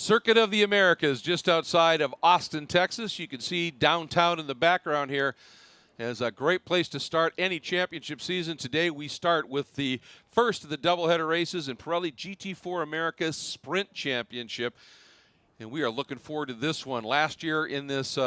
Circuit of the Americas, just outside of Austin, Texas. You can see downtown in the background here. As a great place to start any championship season. Today we start with the first of the doubleheader races in Pirelli GT4 America Sprint Championship. And we are looking forward to this one. Last year in this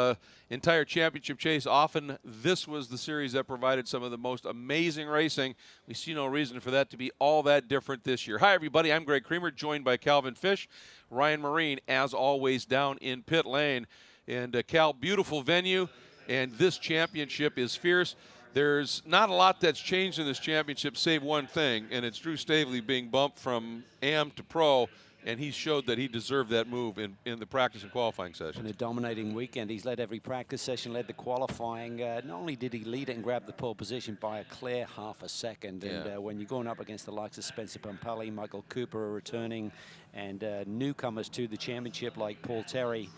entire championship chase, often this was the series that provided some of the most amazing racing. We see no reason for that to be all that different this year. Hi, everybody. I'm Greg Creamer, joined by Calvin Fish. Ryan Marine, as always, down in pit lane. And Cal, beautiful venue. And this championship is fierce. There's not a lot that's changed in this championship save one thing, and it's Drew Stavely being bumped from AM to pro, and he showed that he deserved that move in the practice and qualifying session. In a dominating weekend, he's led every practice session, led the qualifying. Not only did he lead it and grab the pole position by a clear half a second, and when you're going up against the likes of Spencer Pumpelly, Michael Cooper are returning, and newcomers to the championship like Paul Terry,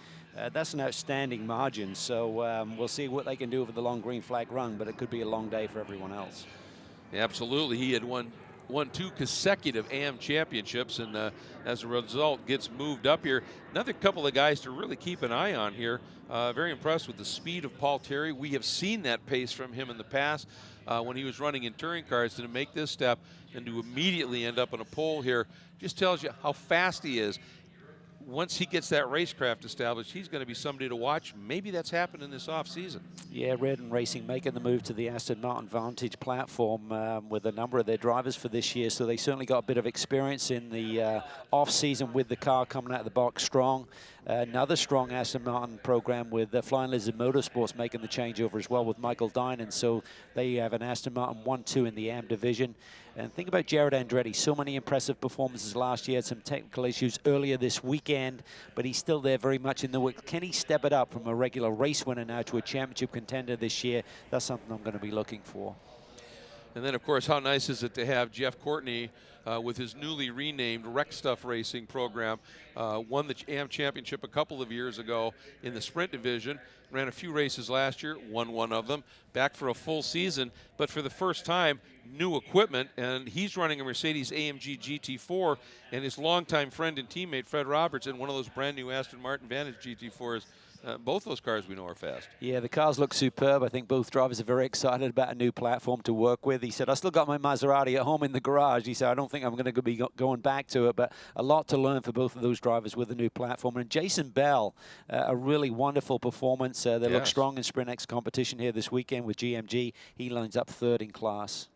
that's an outstanding margin. So we'll see what they can do over the long green flag run, but it could be a long day for everyone else. Absolutely. He had won 2 consecutive AM championships, and as a result gets moved up here. Another couple of guys to really keep an eye on here. Very impressed with the speed of Paul Terry. We have seen that pace from him in the past when he was running in touring cars. To make this step and to immediately end up on a pole here just tells you how fast he is. Once he gets that racecraft established, he's going to be somebody to watch. Maybe that's happened in this offseason. Yeah, Redden Racing making the move to the Aston Martin Vantage platform with a number of their drivers for this year, so they certainly got a bit of experience in the off-season with the car coming out of the box strong. Another strong Aston Martin program with Flying Lizard Motorsports making the changeover as well with Michael Dinan, so they have an Aston Martin 1-2 in the AM division. And think about Jared Andretti, so many impressive performances last year, some technical issues earlier this weekend, but he's still there very much in the work. Can he step it up from a regular race winner now to a championship contender this year? That's something I'm going to be looking for. And then, of course, how nice is it to have Jeff Courtney with his newly renamed Wreck Stuff Racing program. Won the AM Championship a couple of years ago in the Sprint division. Ran a few races last year, won one of them. Back for a full season, but for the first time, new equipment. And he's running a Mercedes AMG GT4, and his longtime friend and teammate, Fred Roberts, in one of those brand new Aston Martin Vantage GT4s. Both those cars we know are fast. Yeah, the cars look superb. I think both drivers are very excited about a new platform to work with. He said, I still got my Maserati at home in the garage. He said, I don't think I'm going to be going back to it, but a lot to learn for both of those drivers with the new platform. And Jason Bell, a really wonderful performance. They look strong in Sprint X competition here this weekend with GMG. He lines up 3rd in class.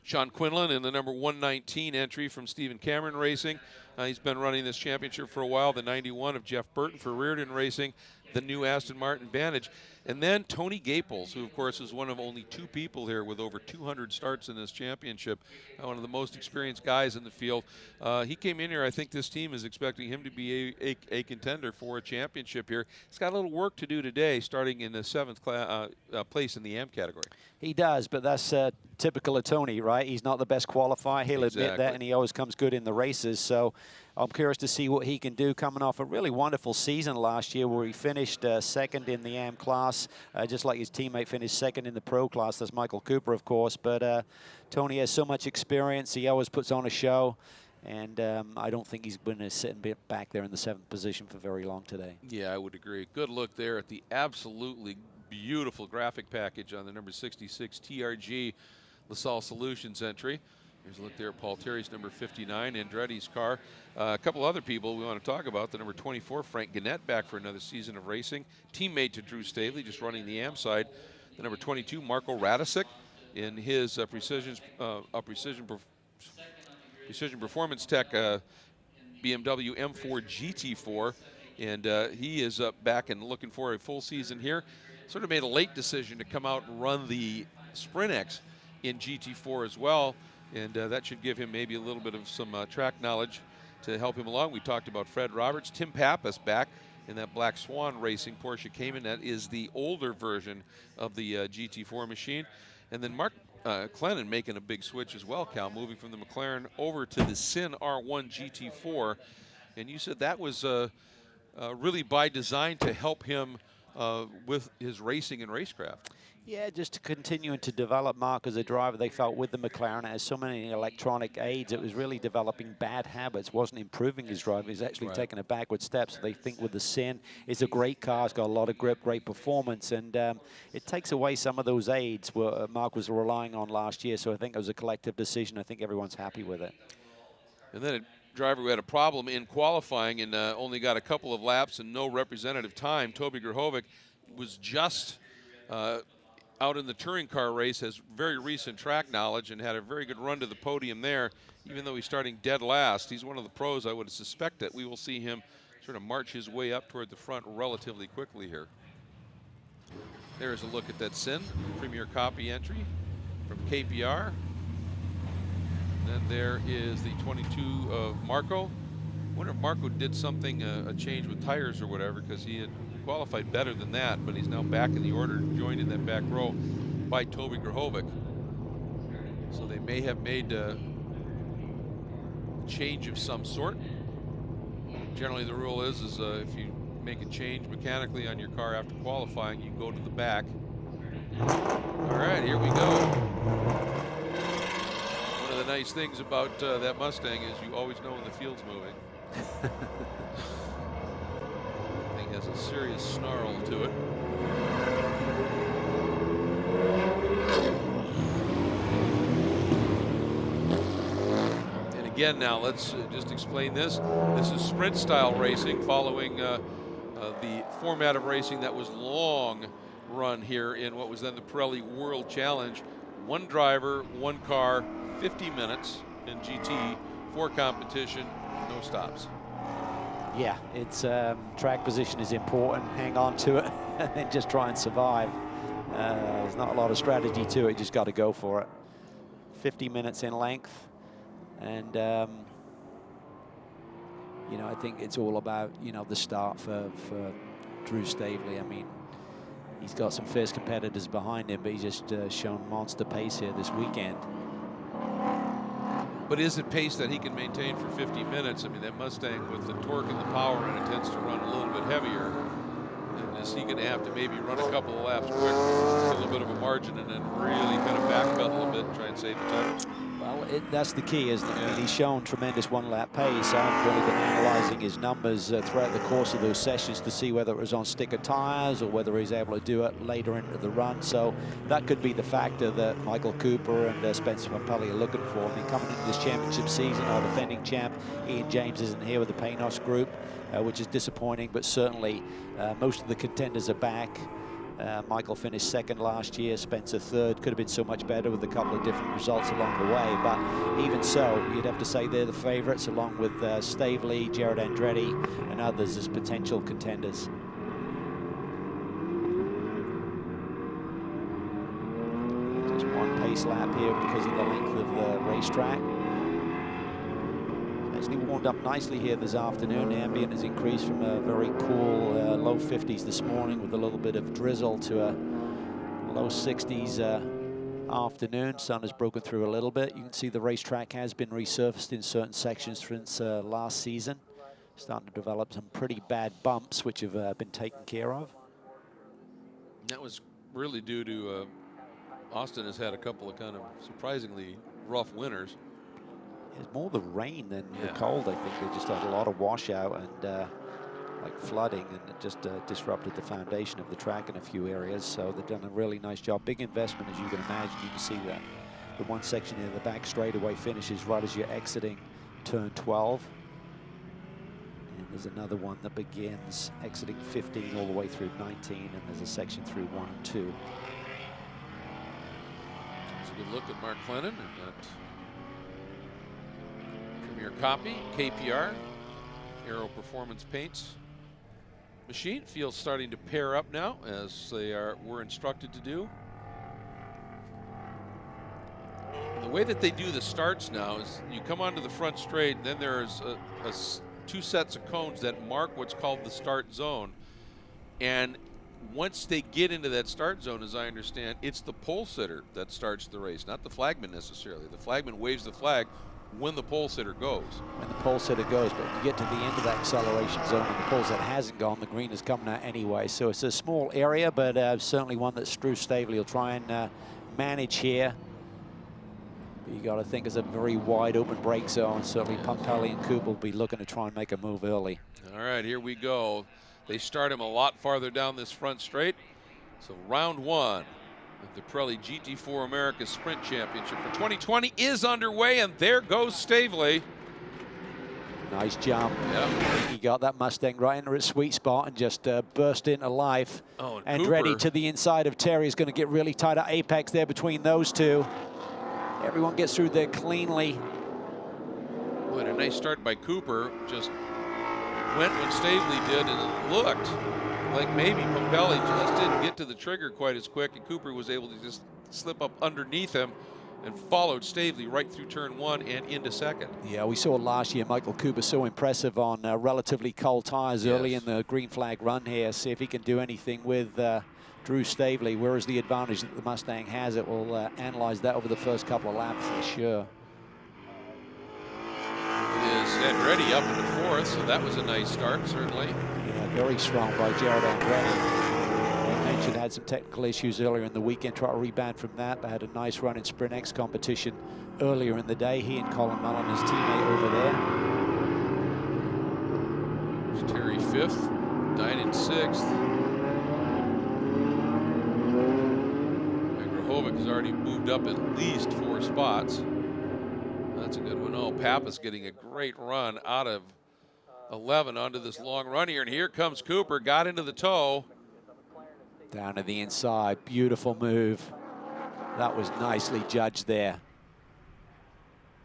Sean Quinlan in the number 119 entry from Stephen Cameron Racing. He's been running this championship for a while. The 91 of Jeff Burton for Reardon Racing, the new Aston Martin Vantage. And then Tony Gaples, who, of course, is one of only 2 people here with over 200 starts in this championship, one of the most experienced guys in the field. He came in here. I think this team is expecting him to be a contender for a championship here. He's got a little work to do today, starting in the 7th place in the AM category. He does, but that's typical of Tony, right? He's not the best qualifier. He'll admit that, and he always comes good in the races. So I'm curious to see what he can do coming off a really wonderful season last year where he finished 2nd in the AM class, just like his teammate finished 2nd in the pro class. That's Michael Cooper, of course. But Tony has so much experience. He always puts on a show. And I don't think he's going to sit back there in the 7th position for very long today. Yeah, I would agree. Good look there at the absolutely beautiful graphic package on the number 66 TRG LaSalle Solutions entry. Here's a look there at Paul Terry's number 59, Andretti's car. A couple other people we want to talk about. The number 24, Frank Gannett, back for another season of racing. Teammate to Drew Stavely, just running the AM side. The number 22, Marco Radicic, in his Precision Performance Tech BMW M4 GT4. And he is back and looking for a full season here. Sort of made a late decision to come out and run the Sprint X in GT4 as well. And that should give him maybe a little bit of some track knowledge to help him along. We talked about Fred Roberts. Tim Pappas back in that Black Swan Racing Porsche Cayman. That is the older version of the GT4 machine. And then Mark Clennon making a big switch as well, Cal, moving from the McLaren over to the Sin R1 GT4. And you said that was really by design to help him with his racing and racecraft. Yeah, just to continue to develop Mark as a driver. They felt with the McLaren, it has so many electronic aids, it was really developing bad habits, wasn't improving his driving, he's actually taking a backward step. So they think with the Sin, it's a great car, it's got a lot of grip, great performance, and it takes away some of those aids where Mark was relying on last year. So I think it was a collective decision. I think everyone's happy with it. And then a driver who had a problem in qualifying and only got a couple of laps and no representative time, Toby Grahovic, was just out in the touring car race, has very recent track knowledge and had a very good run to the podium there, even though he's starting dead last. He's one of the pros. I would suspect that we will see him sort of march his way up toward the front relatively quickly here. There's a look at that Sin Premier Copy entry from KPR. Then there is the 22 of Marco. I wonder if Marco did something, a change with tires or whatever, because he had qualified better than that, but he's now back in the order, joined in that back row by Toby Grahovic. So they may have made a change of some sort. Generally the rule is if you make a change mechanically on your car after qualifying, you go to the back. All right, here we go. One of the nice things about that Mustang is you always know when the field's moving. Thing has a serious snarl to it. And again, now let's just explain this. This is sprint style racing following the format of racing that was long run here in what was then the Pirelli World Challenge. One driver, one car, 50 minutes in GT4 competition, no stops. Yeah, it's track position is important. Hang on to it and then just try and survive. There's not a lot of strategy to it. Just got to go for it. 50 minutes in length, and you know, I think it's all about, you know, the start for Drew Stavely. I mean, he's got some fierce competitors behind him, but he's just shown monster pace here this weekend. But is it pace that he can maintain for 50 minutes? I mean, that Mustang with the torque and the power in it tends to run a little bit heavier. And is he going to have to maybe run a couple of laps quick, get a little bit of a margin, and then really kind of backpedal a bit and try and save the time? Well, that's the key, isn't it? Yeah. I mean, he's shown tremendous one-lap pace. I've really been analysing his numbers throughout the course of those sessions to see whether it was on sticker tyres or whether he's able to do it later into the run. So that could be the factor that Michael Cooper and Spencer Papelli are looking for. I mean, coming into this championship season, our defending champ, Ian James, isn't here with the Panos group, which is disappointing, but certainly most of the contenders are back. Michael finished second last year, Spencer third. Could have been so much better with a couple of different results along the way, but even so, you'd have to say they're the favorites, along with Stavely, Jared Andretti, and others as potential contenders. Just one pace lap here because of the length of the racetrack. Actually warmed up nicely here this afternoon. The ambient has increased from a very cool low 50s this morning with a little bit of drizzle to a low 60s afternoon. Sun has broken through a little bit. You can see the racetrack has been resurfaced in certain sections since last season. Starting to develop some pretty bad bumps which have been taken care of. That was really due to Austin has had a couple of kind of surprisingly rough winters. It's more the rain than the cold, I think. They just had a lot of washout and like flooding, and it just disrupted the foundation of the track in a few areas. So they've done a really nice job. Big investment, as you can imagine. You can see that the one section here, the back straightaway finishes right as you're exiting turn 12. And there's another one that begins exiting 15 all the way through 19, and there's a section through 1 and 2. That's a good look at Mark Clennon and that Premier Copy, KPR, Aero Performance Paints machine. Feels starting to pair up now, as they were instructed to do. And the way that they do the starts now is you come onto the front straight, and then there's two sets of cones that mark what's called the start zone. And once they get into that start zone, as I understand, it's the pole sitter that starts the race, not the flagman necessarily. The flagman waves the flag when the pole sitter goes. When the pole sitter goes, but you get to the end of that acceleration zone and the pole sitter hasn't gone, the green is coming out anyway. So it's a small area, but certainly one that Drew Stavely will try and manage here. But you got to think it's a very wide open brake zone. Certainly Pirelli and Cooper will be looking to try and make a move early. All right, here we go. They start him a lot farther down this front straight. So round one of the Pirelli GT4 America Sprint Championship for 2020 is underway, and there goes Stavely. Nice jump. Yeah. He got that Mustang right into its sweet spot and just burst into life. Oh, and Cooper, ready to the inside of Terry is going to get really tight at apex there between those two. Everyone gets through there cleanly. What a nice start by Cooper. Just went when Stavely did, and it looked like maybe Pirelli just didn't get to the trigger quite as quick, and Cooper was able to just slip up underneath him and followed Stavely right through turn one and into second. Yeah, we saw last year Michael Cooper so impressive on relatively cold tires early in the green flag run here. See if he can do anything with Drew Stavely. Where is the advantage that the Mustang has? It will analyze that over the first couple of laps for sure. Is Andretti up into fourth, so that was a nice start, certainly. Yeah, very strong by Jared Andretti. I mentioned had some technical issues earlier in the weekend, try to rebound from that, but had a nice run in Sprint X competition earlier in the day. He and Colin Mullen, his teammate over there. There's Terry fifth, Dynan sixth. Grahovic has already moved up at least 4 spots. That's a good one. Oh, Pappas getting a great run out of 11 onto this long run here. And here comes Cooper, got into the toe. Down to the inside, beautiful move. That was nicely judged there.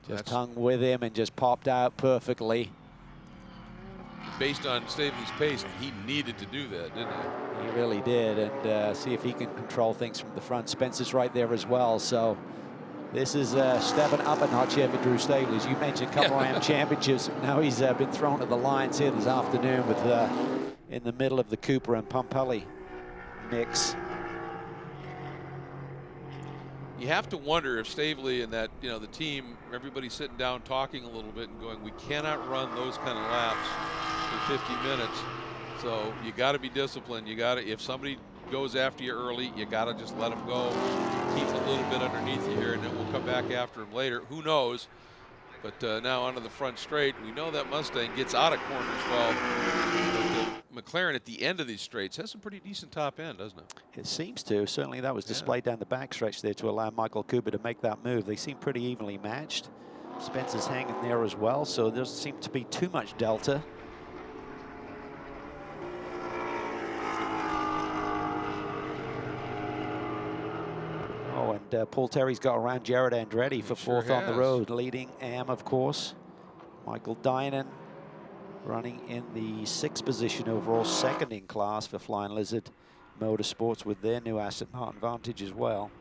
Just hung with him and just popped out perfectly. Based on Stavely's pace, he needed to do that, didn't he? He really did, and see if he can control things from the front. Spencer's right there as well, so this is stepping up a notch here for Drew Stavely. As you mentioned, a couple of AM championships. Now he's been thrown to the lions here this afternoon with in the middle of the Cooper and Pirelli mix. You have to wonder if Stavely and that, you know, the team, everybody's sitting down talking a little bit and going, we cannot run those kind of laps for 50 minutes. So you got to be disciplined. You got to, if somebody goes after you early, you got to just let them go. Keep a little bit underneath you here, and then we'll come back after him later. Who knows? But now onto the front straight. We know that Mustang gets out of corners well. But the McLaren at the end of these straights has some pretty decent top end, doesn't it? It seems to. Certainly that was displayed down the backstretch there to allow Michael Cooper to make that move. They seem pretty evenly matched. Spencer's hanging there as well, so there doesn't seem to be too much delta. Oh, and Paul Terry's got around Jared Andretti for fourth on the road, leading AM, of course. Michael Dynan running in the 6th position overall, second in class for Flying Lizard Motorsports with their new Aston Martin Vantage as well.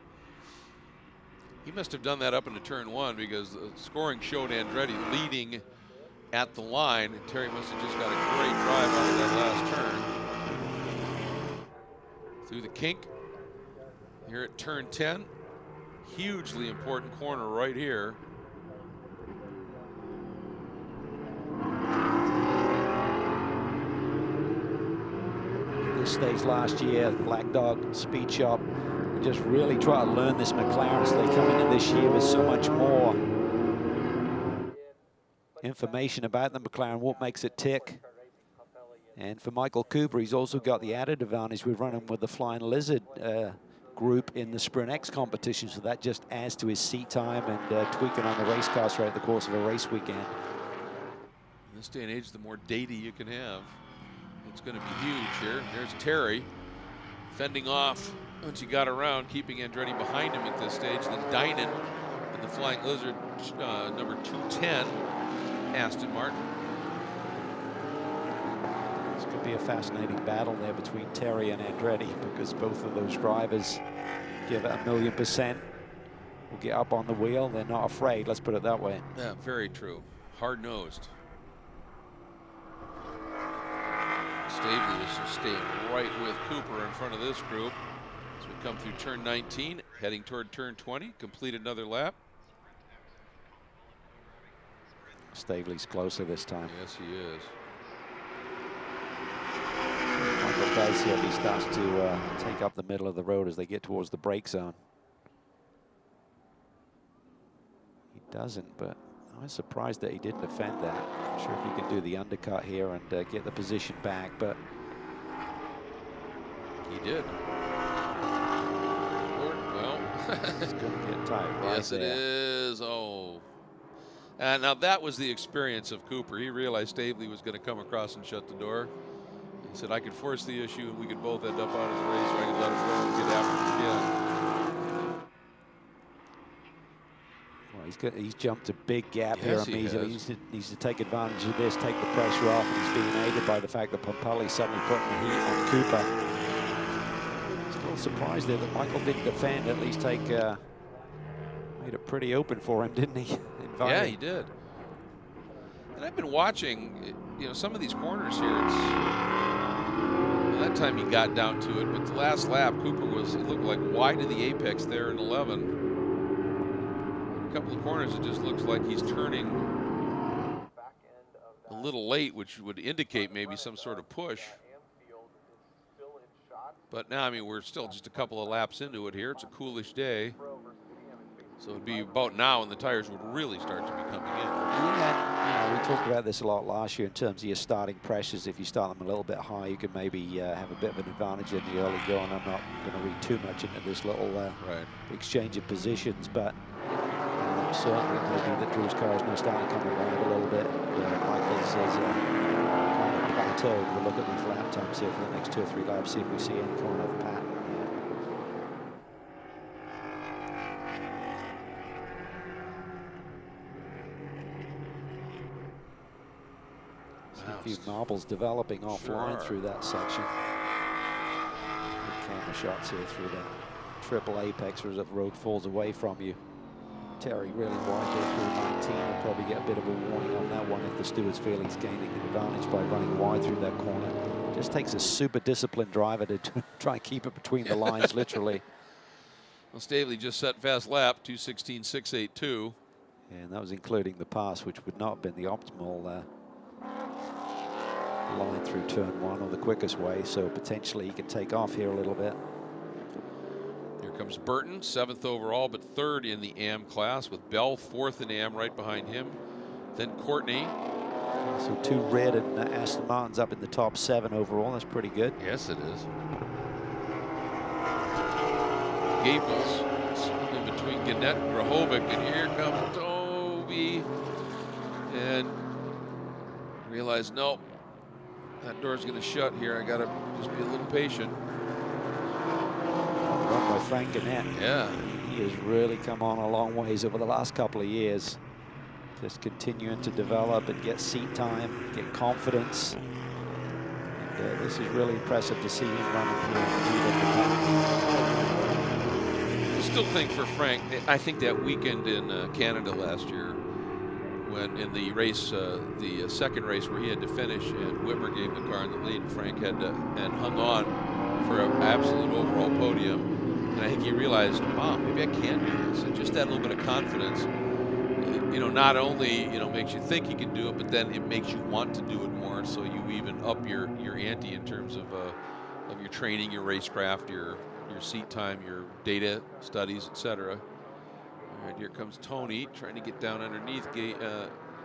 He must have done that up into turn one because the scoring showed Andretti leading at the line. And Terry must have just got a great drive out of that last turn. Through the kink. Here at turn 10. Hugely important corner right here. At this stage last year, Black Dog Speed Shop just really try to learn this McLaren, so they come into this year with so much more information about the McLaren, what makes it tick. And for Michael Cooper, he's also got the added advantage with running with the Flying Lizard group in the Sprint X competition, so that just adds to his seat time and tweaking on the race cars throughout the course of a race weekend. In this day and age, the more data you can have, it's going to be huge here. There's Terry fending off once he got around, keeping Andretti behind him at this stage. Then Dynan and the Flying Lizard number 210, Aston Martin. This could be a fascinating battle there between Terry and Andretti, because both of those drivers give it 1,000,000%. Will get up on the wheel. They're not afraid, let's put it that way. Yeah, very true. Hard-nosed. Stavely is just staying right with Cooper in front of this group. As we come through turn 19, heading toward turn 20, complete another lap. Stavely's closer this time. Yes, he is. Michael does here. He starts to take up the middle of the road as they get towards the brake zone. He doesn't, but I was surprised that he didn't defend that. Not sure if he can do the undercut here and get the position back, but he did. Well, it's going to get tight. Right yes, it is. Oh. And now that was the experience of Cooper. He realized Stavely was going to come across and shut the door. He said, I could force the issue and we could both end up out of the race, or I could let him go and get after him again. Well, he's jumped a big gap Yes, here he immediately. has. He needs to take advantage of this, take the pressure off. He's being aided by the fact that Pirelli suddenly putting the heat on Cooper. Still surprised there that Michael didn't defend, at least take, made it pretty open for him, didn't he? Yeah, he did. And I've been watching, you know, some of these corners here. It's, well, that time he got down to it, but the last lap, Cooper was, it looked like wide of the apex there in 11. A couple of corners, it just looks like he's turning a little late, which would indicate maybe some sort of push. But now, I mean, we're still just a couple of laps into it here. It's a coolish day. So it'd be about now when the tires would really start to be coming in. Yeah, we talked about this a lot last year in terms of your starting pressures. If you start them a little bit high, you can maybe have a bit of an advantage in the early going. I'm not going to read too much into this little exchange of positions, but certainly it may be that Drew's car is now starting to come around a little bit. Michael's has kind of plateaued. We'll look at these lap times here for the next 2 or 3 laps, see if we see any kind of pattern. A few marbles developing offline through that section. Good camera shots here through that triple apex as the road falls away from you. Terry really wide there through 19. He'll probably get a bit of a warning on that one if the stewards feel he's gaining an advantage by running wide through that corner. Just takes a super disciplined driver to try and keep it between the lines, literally. Well, Stavely just set fast lap, 2:16.682. And that was including the pass, which would not have been the optimal line through turn 1 or the quickest way, so potentially he can take off here a little bit. Here comes Burton, 7th overall, but 3rd in the AM class, with Bell 4th in AM right behind him. Then Courtney. So 2 red and Aston Martins up in the top 7 overall. That's pretty good. Yes, it is. Gaples in between Gannett and Grahovic, and here comes Toby. And realize, nope, that door's going to shut here. I got to just be a little patient. Run by Frank Gannett. Yeah. He has really come on a long ways over the last couple of years. Just continuing to develop and get seat time, get confidence. And, this is really impressive to see him running here. I still think for Frank, I think that weekend in Canada last year, when in the race, the second race where he had to finish and Whitmer gave the car in the lead, Frank had to, and hung on for an absolute overall podium. And I think he realized, wow, maybe I can do this. And just that little bit of confidence, you know, not only, you know, makes you think you can do it, but then it makes you want to do it more. So you even up your ante in terms of your training, your racecraft, your seat time, your data studies, etc. All right, here comes Tony trying to get down underneath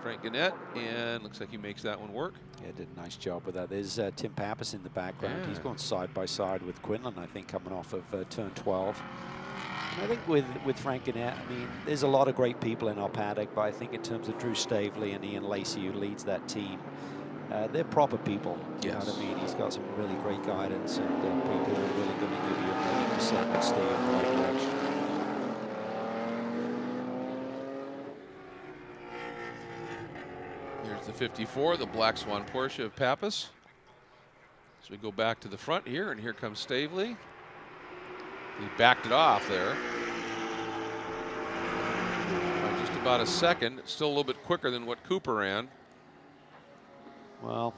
Frank Gannett, and looks like he makes that one work. Yeah, did a nice job with that. There's Tim Pappas in the background. Yeah. He's gone side by side with Quinlan, I think, coming off of turn 12. And I think with Frank Gannett, I mean, there's a lot of great people in our paddock, but I think in terms of Drew Stavely and Ian Lacey, who leads that team, they're proper people. You know what I mean? He's got some really great guidance, and people who are really going to give you a 1,000,000% and steer in the right direction. Here's the 54, the Black Swan Porsche of Pappas. So we go back to the front here, and here comes Stavely. He backed it off there. By just about a second. It's still a little bit quicker than what Cooper ran. Well,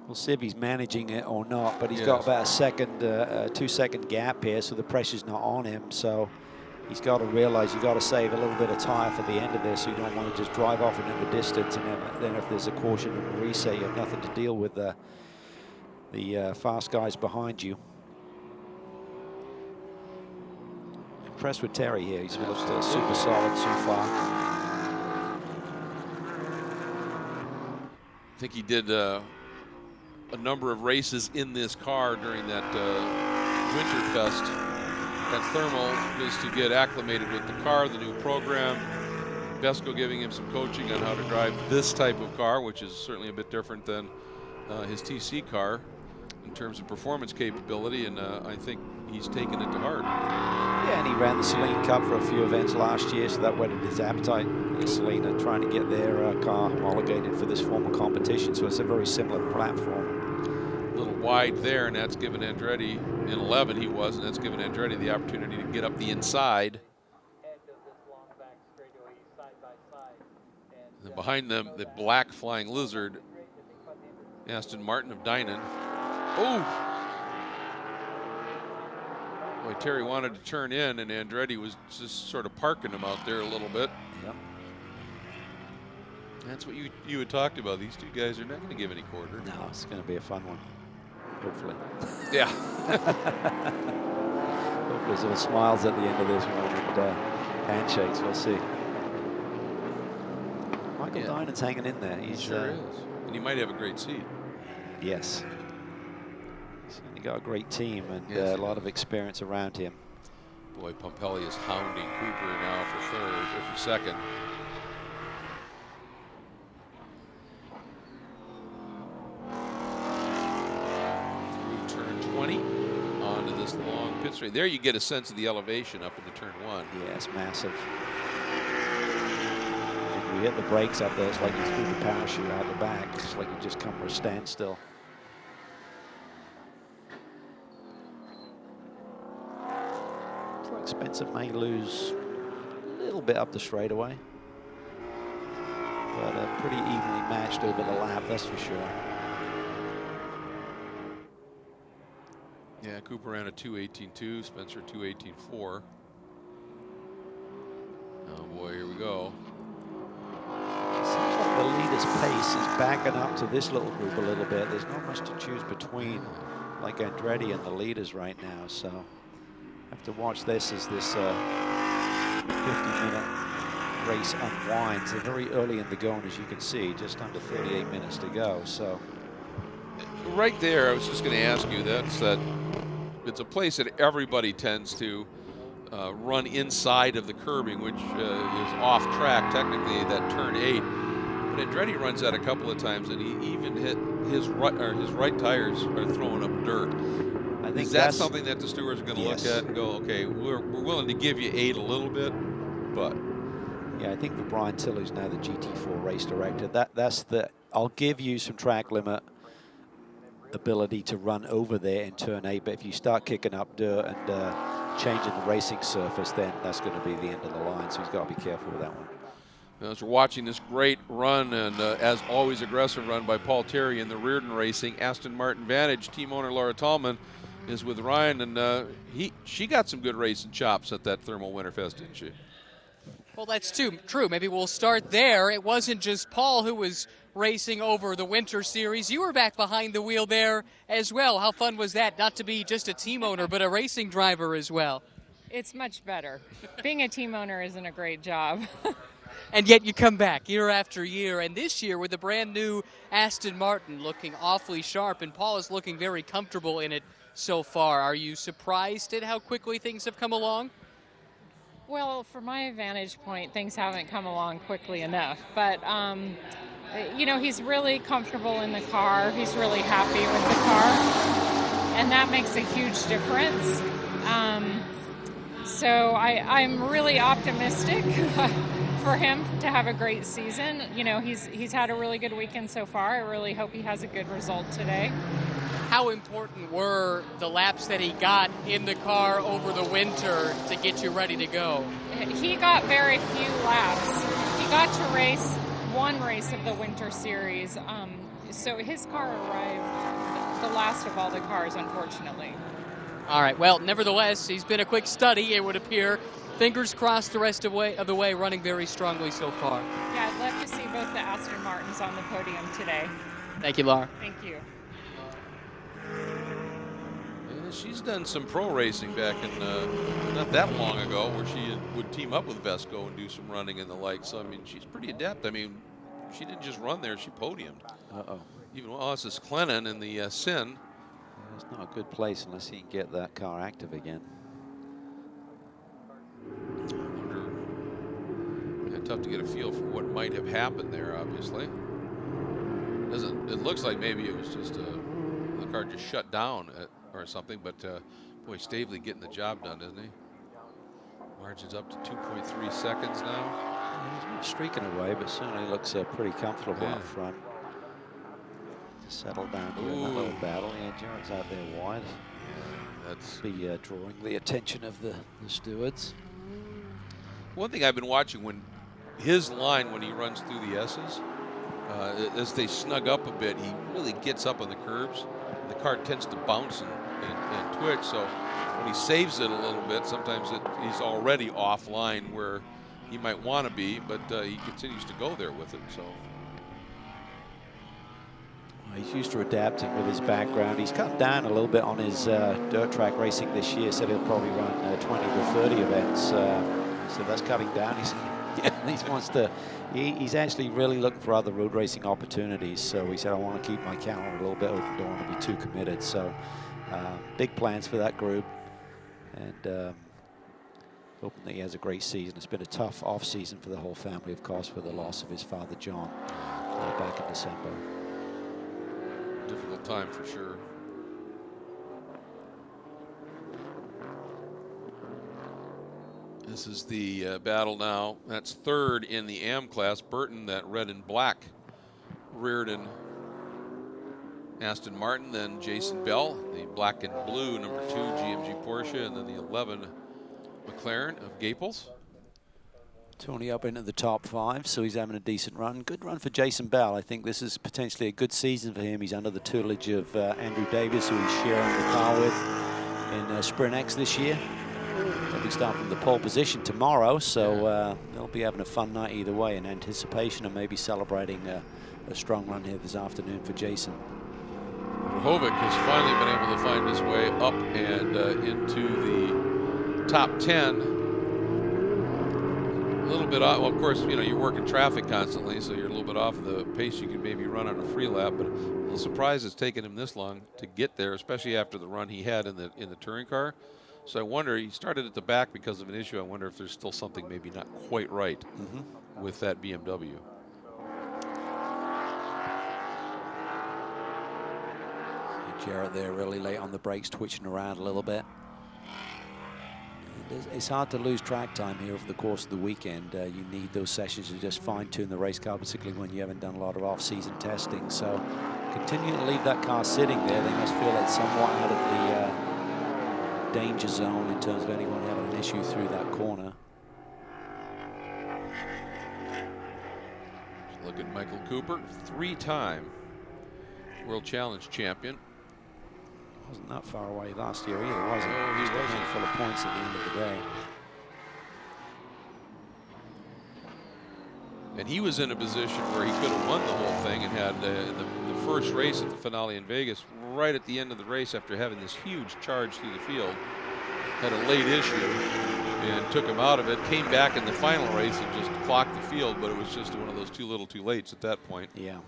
we'll see if he's managing it or not, but he's got about a second, 2-second gap here, so the pressure's not on him. So he's got to realize you got to save a little bit of tire for the end of this, so you don't want to just drive off into the distance, and then if there's a caution and a reset, you have nothing to deal with the fast guys behind you. Impressed with Terry here. He's looked super solid so far. I think he did a number of races in this car during that Winterfest. That thermal just to get acclimated with the car, the new program. Vesco giving him some coaching on how to drive this type of car, which is certainly a bit different than his TC car in terms of performance capability, and I think he's taken it to heart. Yeah, and he ran the Saleen Cup for a few events last year, so that whetted his appetite. Saleen are trying to get their car homologated for this form of competition, so it's a very similar platform. A little wide there, and that's given Andretti, in 11 he was, and that's given Andretti the opportunity to get up the inside. And behind them, the black flying lizard, Aston Martin of Dynan. Oh! Boy, Terry wanted to turn in, and Andretti was just sort of parking him out there a little bit. Yep. That's what you had talked about. These two guys are not going to give any quarter. No, it's going to be a fun one, hopefully. Yeah. Hopefully there's little smiles at the end of this one and handshakes. We'll see. Michael Dynan's hanging in there. He sure is. And he might have a great seat. Yes. He's got a great team and a lot of experience around him. Boy, Pompelli is hounding Cooper now for third or for second. Through turn 20 onto this long pit straight. There you get a sense of the elevation up into turn 1. Yeah, it's massive. When you hit the brakes up there, it's like you threw the parachute out the back. It's like you just come to a standstill. Spencer may lose a little bit up the straightaway, but pretty evenly matched over the lap, that's for sure. Yeah, Cooper ran a 2:18.2, Spencer 2:18.4. Oh boy, here we go. Seems like the leader's pace is backing up to this little group a little bit. There's not much to choose between, like Andretti and the leaders right now, so have to watch this as this 50-minute race unwinds. They're very early in the going, as you can see, just under 38 minutes to go. So right there, I was just going to ask you, it's a place that everybody tends to run inside of the curbing, which is off track technically, that turn 8. But Andretti runs that a couple of times, and he even hit his right tires are throwing up dirt. I think is that something that the stewards are going to look at and go, okay, we're willing to give you 8 a little bit, but yeah, I think for Brian Tiller, who's now the GT4 race director, that's the I'll give you some track limit ability to run over there in turn 8, but if you start kicking up dirt and changing the racing surface, then that's going to be the end of the line. So he's got to be careful with that one. As we're watching this great run and as always aggressive run by Paul Terry in the Reardon Racing Aston Martin Vantage, team owner Laura Tallman is with Ryan, and she got some good racing chops at that Thermal Winterfest, didn't she? Well, that's true. Maybe we'll start there. It wasn't just Paul who was racing over the Winter Series. You were back behind the wheel there as well. How fun was that, not to be just a team owner, but a racing driver as well? It's much better. Being a team owner isn't a great job. And yet you come back year after year, and this year with a brand new Aston Martin looking awfully sharp, and Paul is looking very comfortable in it so far. Are you surprised at how quickly things have come along? Well, from my vantage point, things haven't come along quickly enough. But, you know, he's really comfortable in the car. He's really happy with the car. And that makes a huge difference. So I'm really optimistic for him to have a great season. You know, he's had a really good weekend so far. I really hope he has a good result today. How important were the laps that he got in the car over the winter to get you ready to go? He got very few laps. He got to race one race of the Winter Series. So his car arrived the last of all the cars, unfortunately. All right, well, nevertheless, he's been a quick study, it would appear, fingers crossed the rest of the way, running very strongly so far. Yeah, I'd love to see both the Aston Martins on the podium today. Thank you, Laura. Thank you. Yeah, she's done some pro racing back in not that long ago, where she would team up with Vesco and do some running and the like. So I mean, she's pretty adept. I mean, she didn't just run there; she podiumed. Even this is Clennon in the Sin. Yeah, it's not a good place unless he can get that car active again. Tough to get a feel for what might have happened there, obviously. It looks like maybe it was just the car just shut down or something, but boy, Stavely getting the job done, isn't he? Margin's up to 2.3 seconds now. Yeah, he's not streaking away, but certainly looks pretty comfortable up front. Settle down here in that little battle. Yeah, Jarrett's out there wide. Yeah, that's be drawing the attention of the stewards. One thing I've been watching, when his line, when he runs through the S's, as they snug up a bit, he really gets up on the curves. The car tends to bounce and twitch, so when he saves it a little bit, sometimes he's already offline where he might want to be, but he continues to go there with it. So he's used to adapting with his background. He's cut down a little bit on his dirt track racing this year, said he'll probably run 20 to 30 events. So that's cutting down. He's actually really looking for other road racing opportunities. So he said, I want to keep my calendar a little bit open, don't want to be too committed. So big plans for that group, and hoping that he has a great season. It's been a tough off season for the whole family, of course, with the loss of his father, John, back in December. Difficult time for sure. This is the battle now. That's third in the AM class. Burton, that red and black, Reardon, Aston Martin, then Jason Bell, the black and blue number 2 GMG Porsche, and then the 11 McLaren of Gaples. Tony up into the top 5, so he's having a decent run. Good run for Jason Bell. I think this is potentially a good season for him. He's under the tutelage of Andrew Davis, who he's sharing the car with in Sprint X this year. They'll be starting from the pole position tomorrow, so they'll be having a fun night either way, in anticipation of maybe celebrating a strong run here this afternoon for Jason. Hovick has finally been able to find his way up and into the top 10. A little bit off. Well, of course, you know, you're working traffic constantly, so you're a little bit off the pace you could maybe run on a free lap. But a little surprised it's taken him this long to get there, especially after the run he had in the touring car. So I wonder, he started at the back because of an issue. I wonder if there's still something maybe not quite right with that BMW. Jarrett there really late on the brakes, twitching around a little bit. It's hard to lose track time here over the course of the weekend. You need those sessions to just fine-tune the race car, particularly when you haven't done a lot of off-season testing. So continue to leave that car sitting there. They must feel it's somewhat out of the danger zone in terms of anyone having an issue through that corner. Look at Michael Cooper, 3-time World Challenge champion. Wasn't that far away last year either, was it? No, he wasn't. A wasn't. handful of points at the end of the day. And he was in a position where he could have won the whole thing and had the first race at the finale in Vegas, right at the end of the race after having this huge charge through the field, had a late issue and took him out of it, came back in the final race and just clocked the field, but it was just one of those too little too lates at that point. Yeah.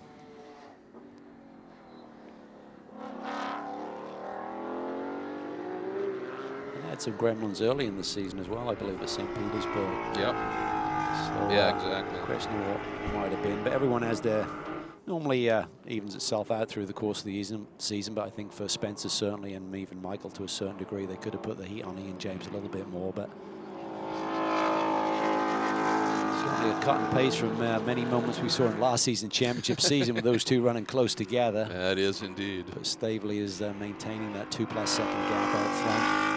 Had some gremlins early in the season as well, I believe, at St. Petersburg. Yep. So, yeah, exactly. Question of what it might have been, but everyone has their, normally evens itself out through the course of the season, but I think for Spencer certainly, and even Michael to a certain degree, they could have put the heat on Ian James a little bit more, but certainly a cut and paste from many moments we saw in last season's championship season with those two running close together. That is indeed. But Stavely is maintaining that 2+ second gap out front.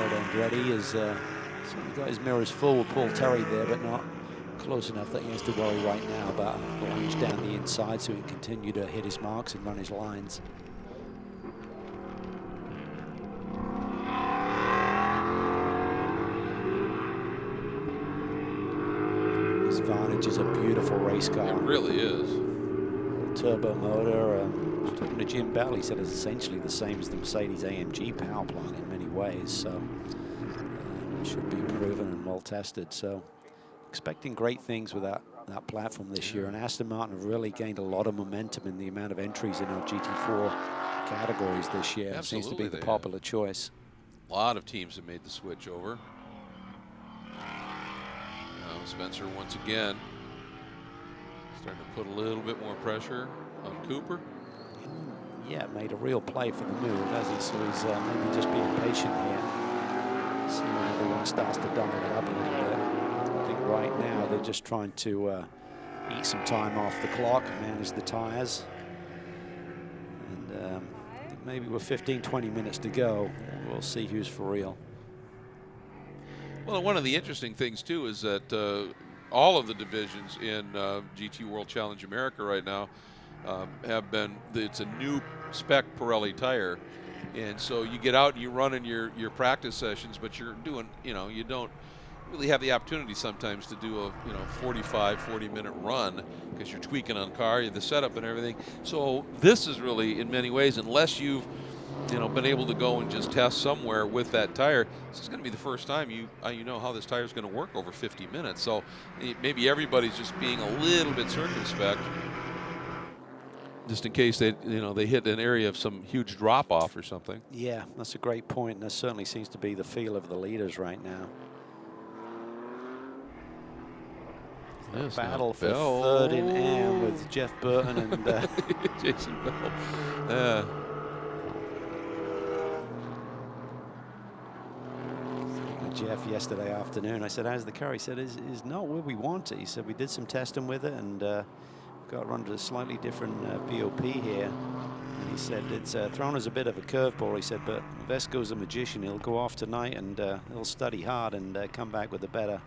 Andretti has certainly got his mirrors full with Paul Terry there, but not close enough that he has to worry right now about a lunge down the inside so he can continue to hit his marks and run his lines. Vantage is a beautiful race car. It really is. Turbo motor. I was talking to Jim Bell. He said it's essentially the same as the Mercedes AMG power plant in many ways. So should be proven and well tested. So expecting great things with that platform this year. And Aston Martin have really gained a lot of momentum in the amount of entries in our GT4 categories this year. Absolutely, seems to be the popular choice. A lot of teams have made the switch over. Now Spencer once again starting to put a little bit more pressure on Cooper. Yeah, made a real play for the move, has he? So he's maybe just being patient here. See when everyone starts to dial it up a little bit. I think right now they're just trying to eat some time off the clock, manage the tires. And I think maybe with 15-20 minutes to go, we'll see who's for real. Well, one of the interesting things too is that all of the divisions in GT World Challenge America right now have been, it's a new spec Pirelli tire, and so you get out and you run in your practice sessions, but you're doing, you don't really have the opportunity sometimes to do a 40-minute run because you're tweaking on the car, the setup and everything. So this is really, in many ways, unless you've been able to go and just test somewhere with that tire, this is going to be the first time you know how this tire is going to work over 50 minutes. So maybe everybody's just being a little bit circumspect, just in case they hit an area of some huge drop off or something. Yeah, that's a great point, and that certainly seems to be the feel of the leaders right now. Yes, battle for third in AM with Jeff Burton and Jason Bell. Jeff yesterday afternoon. I said, how's the car? He said, is not where we want it. He said, we did some testing with it and got run to a slightly different BOP here. And he said, it's thrown us a bit of a curveball. He said, but Vesco's a magician. He'll go off tonight and he'll study hard and come back with a better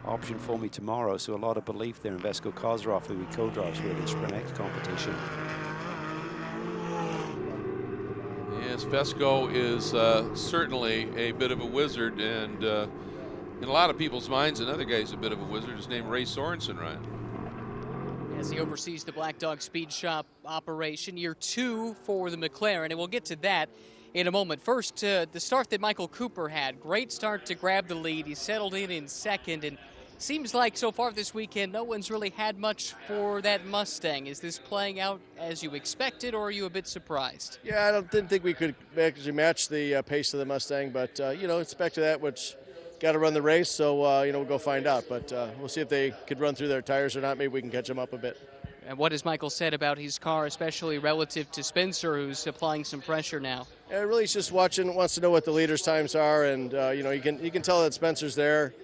option for me tomorrow. So a lot of belief there in Vesco Kozrov, who he co-drives with in Sprint X competition. Yes, Vesco is certainly a bit of a wizard, and in a lot of people's minds, another guy's a bit of a wizard. His name Ray Sorensen, Ryan. As he oversees the Black Dog Speed Shop operation, year 2 for the McLaren, and we'll get to that in a moment. First, the start that Michael Cooper had. Great start to grab the lead. He settled in second, and seems like so far this weekend, no one's really had much for that Mustang. Is this playing out as you expected, or are you a bit surprised? Yeah, I didn't think we could actually match the pace of the Mustang, but, it's back to that, which got to run the race, so, we'll go find out. But we'll see if they could run through their tires or not. Maybe we can catch them up a bit. And what has Michael said about his car, especially relative to Spencer, who's applying some pressure now? Yeah, really, he's just watching, wants to know what the leaders' times are, and, you can tell that Spencer's there.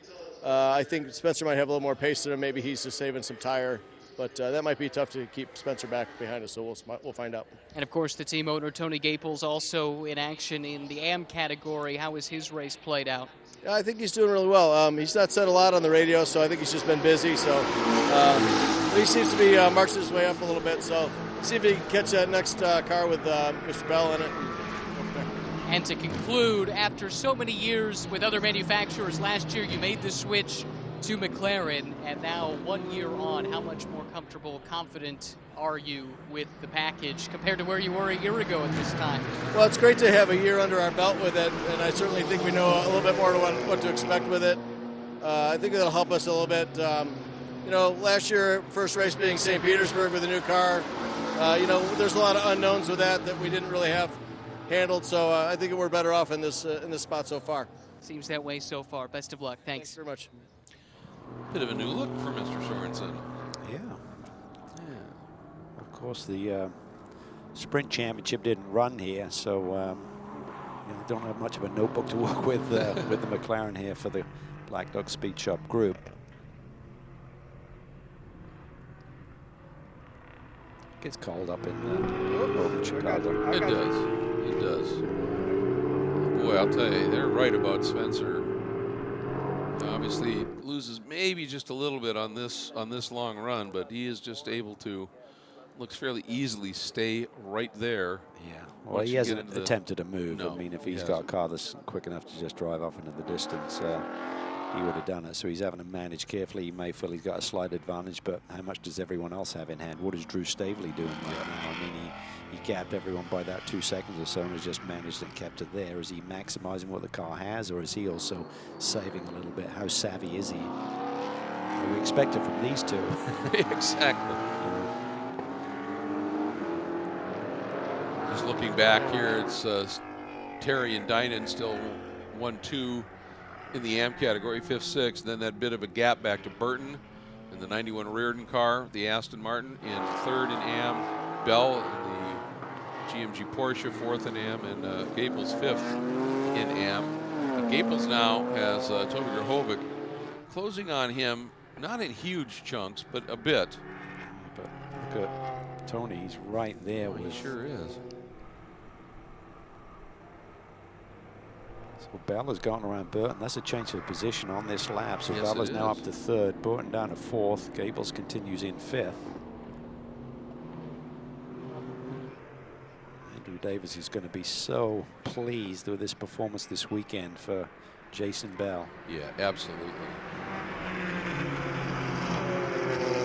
I think Spencer might have a little more pace to him. Maybe he's just saving some tire. But that might be tough to keep Spencer back behind us, so we'll find out. And, of course, the team owner, Tony Gaples, also in action in the AM category. How has his race played out? Yeah, I think he's doing really well. He's not said a lot on the radio, so I think he's just been busy. So he seems to be marching his way up a little bit. So see if he can catch that next car with Mr. Bell in it. And to conclude, after so many years with other manufacturers, last year you made the switch to McLaren, and now 1 year on, how much more comfortable, confident are you with the package compared to where you were a year ago at this time? Well, it's great to have a year under our belt with it, and I certainly think we know a little bit more what to expect with it. I think it'll help us a little bit. Last year, first race being St. Petersburg with a new car, there's a lot of unknowns with that we didn't really have handled, so I think we're better off in this spot so far. Seems that way so far. Best of luck. Thanks very much. Bit of a new look for Mr. Sorensen. Yeah. Of course, the Sprint Championship didn't run here, so don't have much of a notebook to work with the McLaren here for the Black Dog Speed Shop group. Gets cold up in over Chicago. It does. It does. Boy, I'll tell you, they're right about Spencer. Obviously, loses maybe just a little bit on this long run, but he is just able to, looks fairly easily stay right there. Yeah. Well, he hasn't attempted a move. No, I mean, if he's got a car that's quick enough to just drive off into the distance, he would have done it. So he's having to manage carefully. He may feel he's got a slight advantage, but how much does everyone else have in hand? What is Drew Stavely doing right now? I mean, he gapped everyone by that 2 seconds or so and has just managed and kept it there. Is he maximizing what the car has, or is he also saving a little bit? How savvy is he? What we expect it from these two. Exactly. Just looking back here, it's Terry and Dynan still 1-2 in the AM category, 5th, 6th. Then that bit of a gap back to Burton in the 91 Reardon car, the Aston Martin in 3rd in AM, Bell in the GMG Porsche 4th in AM, and Gaples 5th in AM. And Gaples now has Toby Grahovic closing on him, not in huge chunks, but a bit. But look at Tony, he's right there. He sure is. So Bella's gotten around Burton. That's a change of position on this lap. So yes, Bella's now up to 3rd, Burton down to 4th. Gables continues in 5th. Andrew Davis is going to be so pleased with this performance this weekend for Jason Bell. Yeah, absolutely.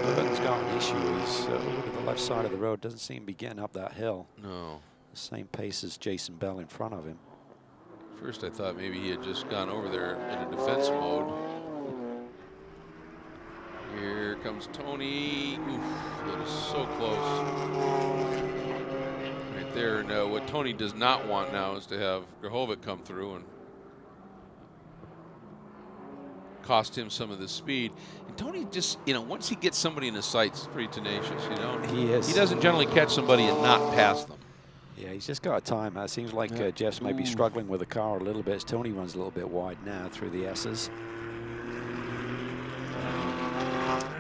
Burton's got an issue. He's over to the left side of the road. Doesn't seem to be getting up that hill. No. The same pace as Jason Bell in front of him. First, I thought maybe he had just gone over there in a defense mode. Here comes Tony. Oof, that is so close. Right there. No, what Tony does not want now is to have Grahovic come through and cost him some of the speed. And Tony just, you know, once he gets somebody in his sights, he's pretty tenacious, you know. He is. He doesn't generally catch somebody and not pass them. Yeah, he's just got time. It seems like Jeff's maybe struggling with the car a little bit. Tony runs a little bit wide now through the S's.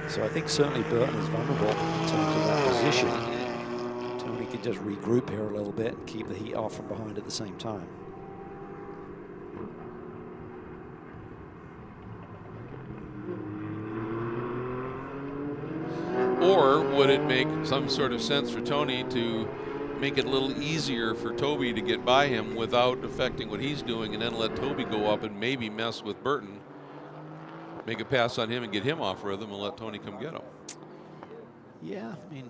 So I think certainly Burton is vulnerable in terms of that position. Tony could just regroup here a little bit and keep the heat off from behind at the same time. Or would it make some sort of sense for Tony to make it a little easier for Toby to get by him without affecting what he's doing, and then let Toby go up and maybe mess with Burton, make a pass on him and get him off rhythm, and let Tony come get him? Yeah, I mean,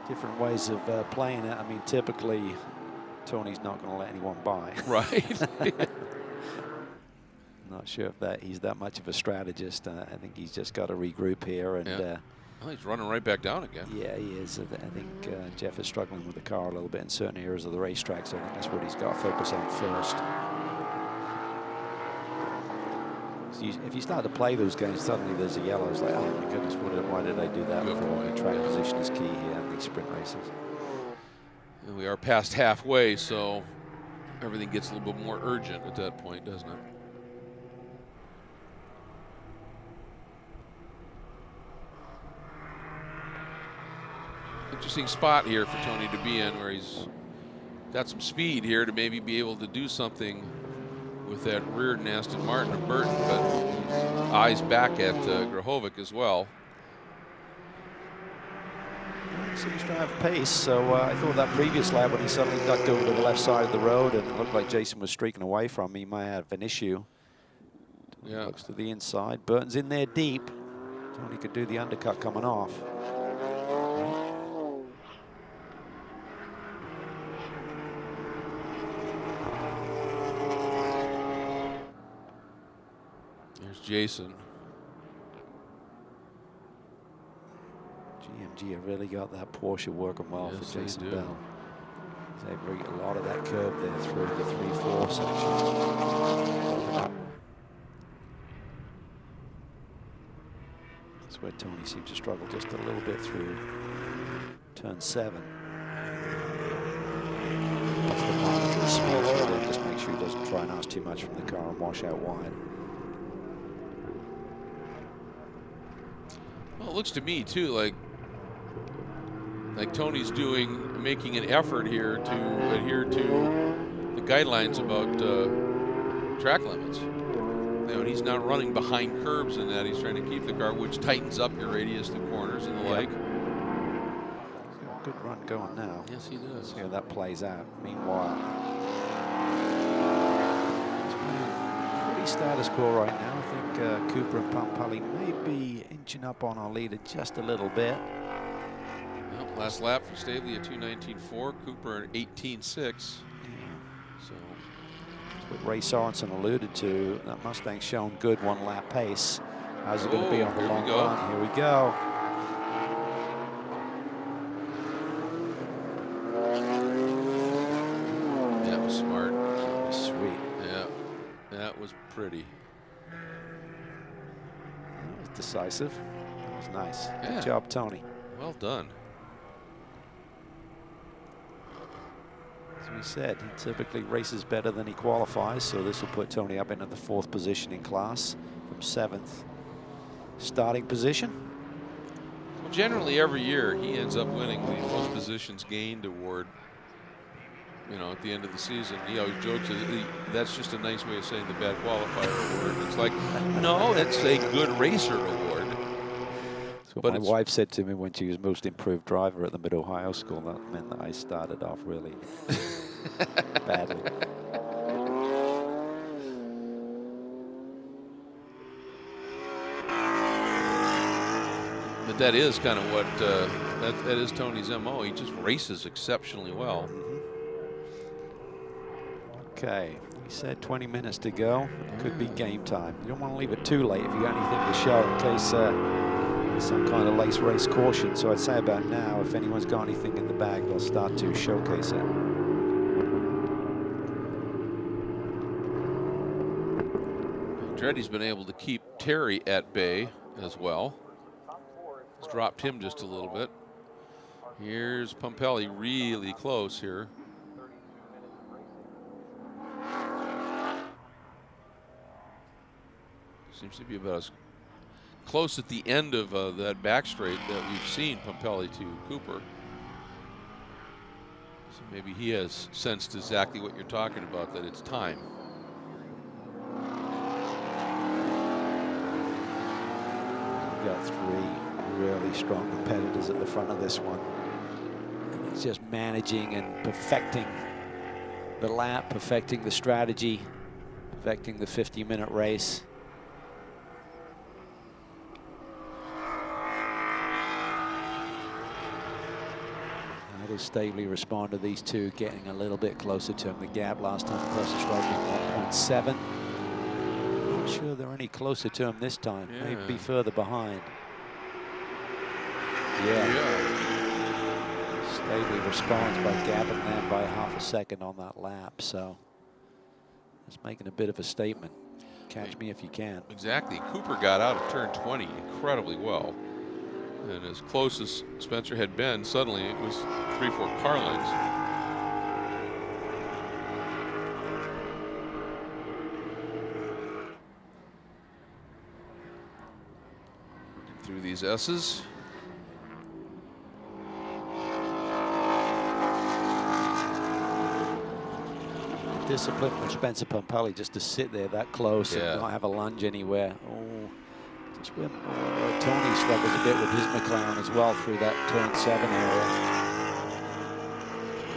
different ways of playing it. I mean, typically Tony's not going to let anyone by. Right. Not sure if he's that much of a strategist. I think he's just got to regroup here. And well, he's running right back down again. Yeah, he is. I think Jeff is struggling with the car a little bit in certain areas of the racetrack, so I think that's what he's got to focus on first. So if you start to play those games, suddenly there's a yellow. It's like, oh my goodness, why did I do that before? The track position is key here in these sprint races. And we are past halfway, so everything gets a little bit more urgent at that point, doesn't it? Interesting spot here for Tony to be in, where he's got some speed here to maybe be able to do something with that Reardon Aston Martin of Burton, but eyes back at Grahovic as well. Seems to have pace, so I thought that previous lap when he suddenly ducked over to the left side of the road and it looked like Jason was streaking away from him, he might have an issue. Yeah. Looks to the inside. Burton's in there deep. Tony could do the undercut coming off. Jason. GMG have really got that Porsche working well for Jason Bell. He's able to get a lot of that curb there through the 3-4 section. That's where Tony seems to struggle just a little bit through turn 7. That's the monitor speed through there. Just make sure he doesn't try and ask too much from the car and wash out wide. Well, it looks to me too like Tony's making an effort here to adhere to the guidelines about track limits. You know, he's not running behind curbs in that. He's trying to keep the car, which tightens up your radius through corners and the like. He's got a good run going now. Yes, he does. See how that plays out. Meanwhile, he's playing pretty status quo right now. I think Cooper and Pampelli may be inching up on our leader just a little bit. Well, last lap for Stavely at 2:19.4, Cooper at 18.6. So that's what Ray Sorensen alluded to. That Mustang's shown good one-lap pace. How's it going to be on the long run? Here we go. That was smart. That was sweet. Yeah, that was pretty. That was decisive. That was nice. Yeah. Good job, Tony. Well done. As we said, he typically races better than he qualifies, so this will put Tony up into the 4th position in class from 7th starting position. Well, generally every year he ends up winning the most positions gained award. You know, at the end of the season, he always jokes that's just a nice way of saying the bad qualifier award. It's like, no, it's a good racer award. That's what my wife said to me when she was most improved driver at the Mid-Ohio School. That meant that I started off really badly. But that is kind of what, that is Tony's MO. He just races exceptionally well. Okay, he said 20 minutes to go. It could be game time. You don't want to leave it too late if you got anything to show in case there's some kind of race caution. So I'd say about now, if anyone's got anything in the bag, they'll start to showcase it. Andretti's been able to keep Terry at bay as well. It's dropped him just a little bit. Here's Pampelli really close here. Seems to be about as close at the end of that back straight that we've seen Pampelli to Cooper. So maybe he has sensed exactly what you're talking about, that it's time. We've got 3 really strong competitors at the front of this one. And it's just managing and perfecting the lap, perfecting the strategy, perfecting the 50-minute race. How does Stavely respond to these two getting a little bit closer to him? The gap last time across the stripe was 1.7. Not sure they're any closer to him this time. Yeah. Maybe further behind. Yeah. Stavely responds by gapping them by half a second on that lap, so it's making a bit of a statement. Catch me if you can. Exactly. Cooper got out of turn 20 incredibly well. And as close as Spencer had been, suddenly it was 3-4 car lengths. Working through these S's. Discipline from Spencer Pampelli just to sit there that close and not have a lunge anywhere. Oh, just when Tony struggles a bit with his McLaren as well through that turn 7 area.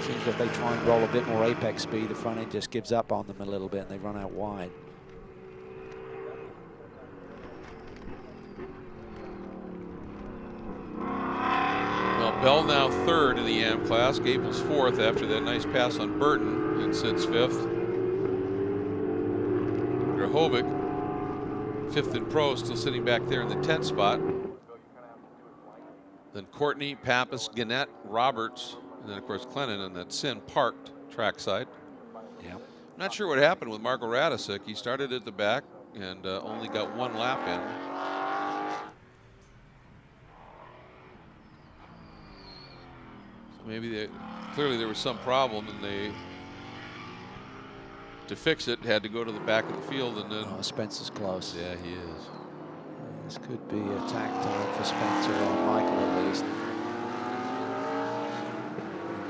Seems that they try and roll a bit more apex speed, the front end just gives up on them a little bit and they run out wide. Well, Bell now 3rd in the AM class. Gable's 4th after that nice pass on Burton, and sits 5th. Grahovic, 5th in pro, still sitting back there in the 10th spot. Then Courtney, Pappas, Gannett, Roberts, and then of course Clennon and that Sin parked trackside. Yeah. Not sure what happened with Marco Radisek. He started at the back and only got 1 lap in. So maybe clearly there was some problem, and they, to fix it, had to go to the back of the field, and then. Oh, Spencer's close. Yeah, he is. This could be attack time for Spencer or Michael at least.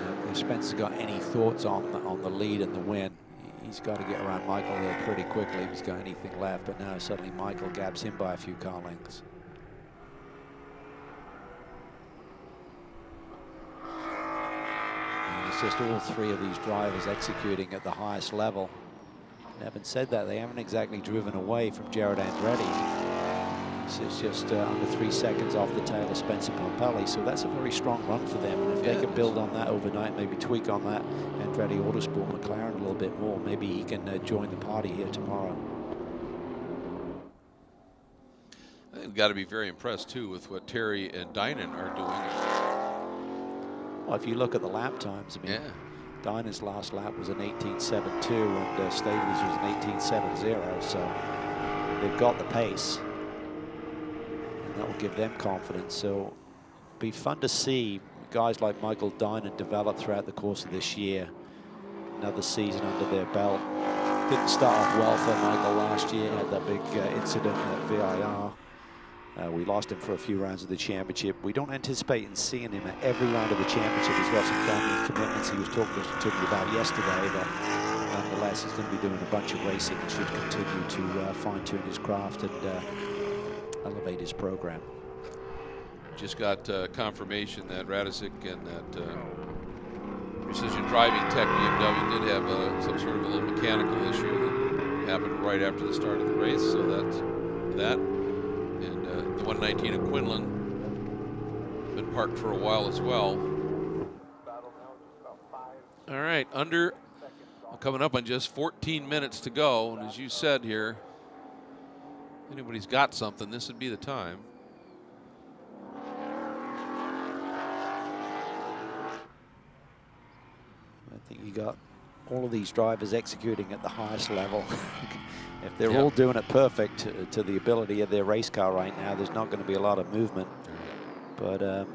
And, if Spencer's got any thoughts on the lead and the win, he's got to get around Michael here pretty quickly if he's got anything left. But now suddenly Michael gaps him by a few car lengths. And it's just all 3 of these drivers executing at the highest level. Having said that, they haven't exactly driven away from Jared Andretti. This is just under 3 seconds off the tail of Spencer Pompelli, so that's a very strong run for them. And if they can build on that overnight, maybe tweak on that Andretti Autosport McLaren a little bit more, maybe he can join the party here tomorrow. I've got to be very impressed too with what Terry and Dynan are doing. Well, if you look at the lap times, I mean, Dynan's last lap was an 18.72 and Staley's was an 18.70, so they've got the pace. That will give them confidence. So it'll be fun to see guys like Michael Dynan develop throughout the course of this year. Another season under their belt. Didn't start off well for Michael last year. Had that big incident at VIR. We lost him for a few rounds of the championship. We don't anticipate seeing him at every round of the championship. He's got some family commitments he was talking to me about yesterday, but nonetheless he's going to be doing a bunch of racing and should continue to fine-tune his craft and elevate his program. Just got confirmation that Radicic and that Precision Driving Tech BMW did have some sort of a little mechanical issue that happened right after the start of the race. So that's that. And the 119 at Quinlan been parked for a while as well. All right, coming up on just 14 minutes to go. And as you said here, anybody's got something, this would be the time. I think you got all of these drivers executing at the highest level. If they're all doing it perfect to the ability of their race car right now, there's not going to be a lot of movement. But I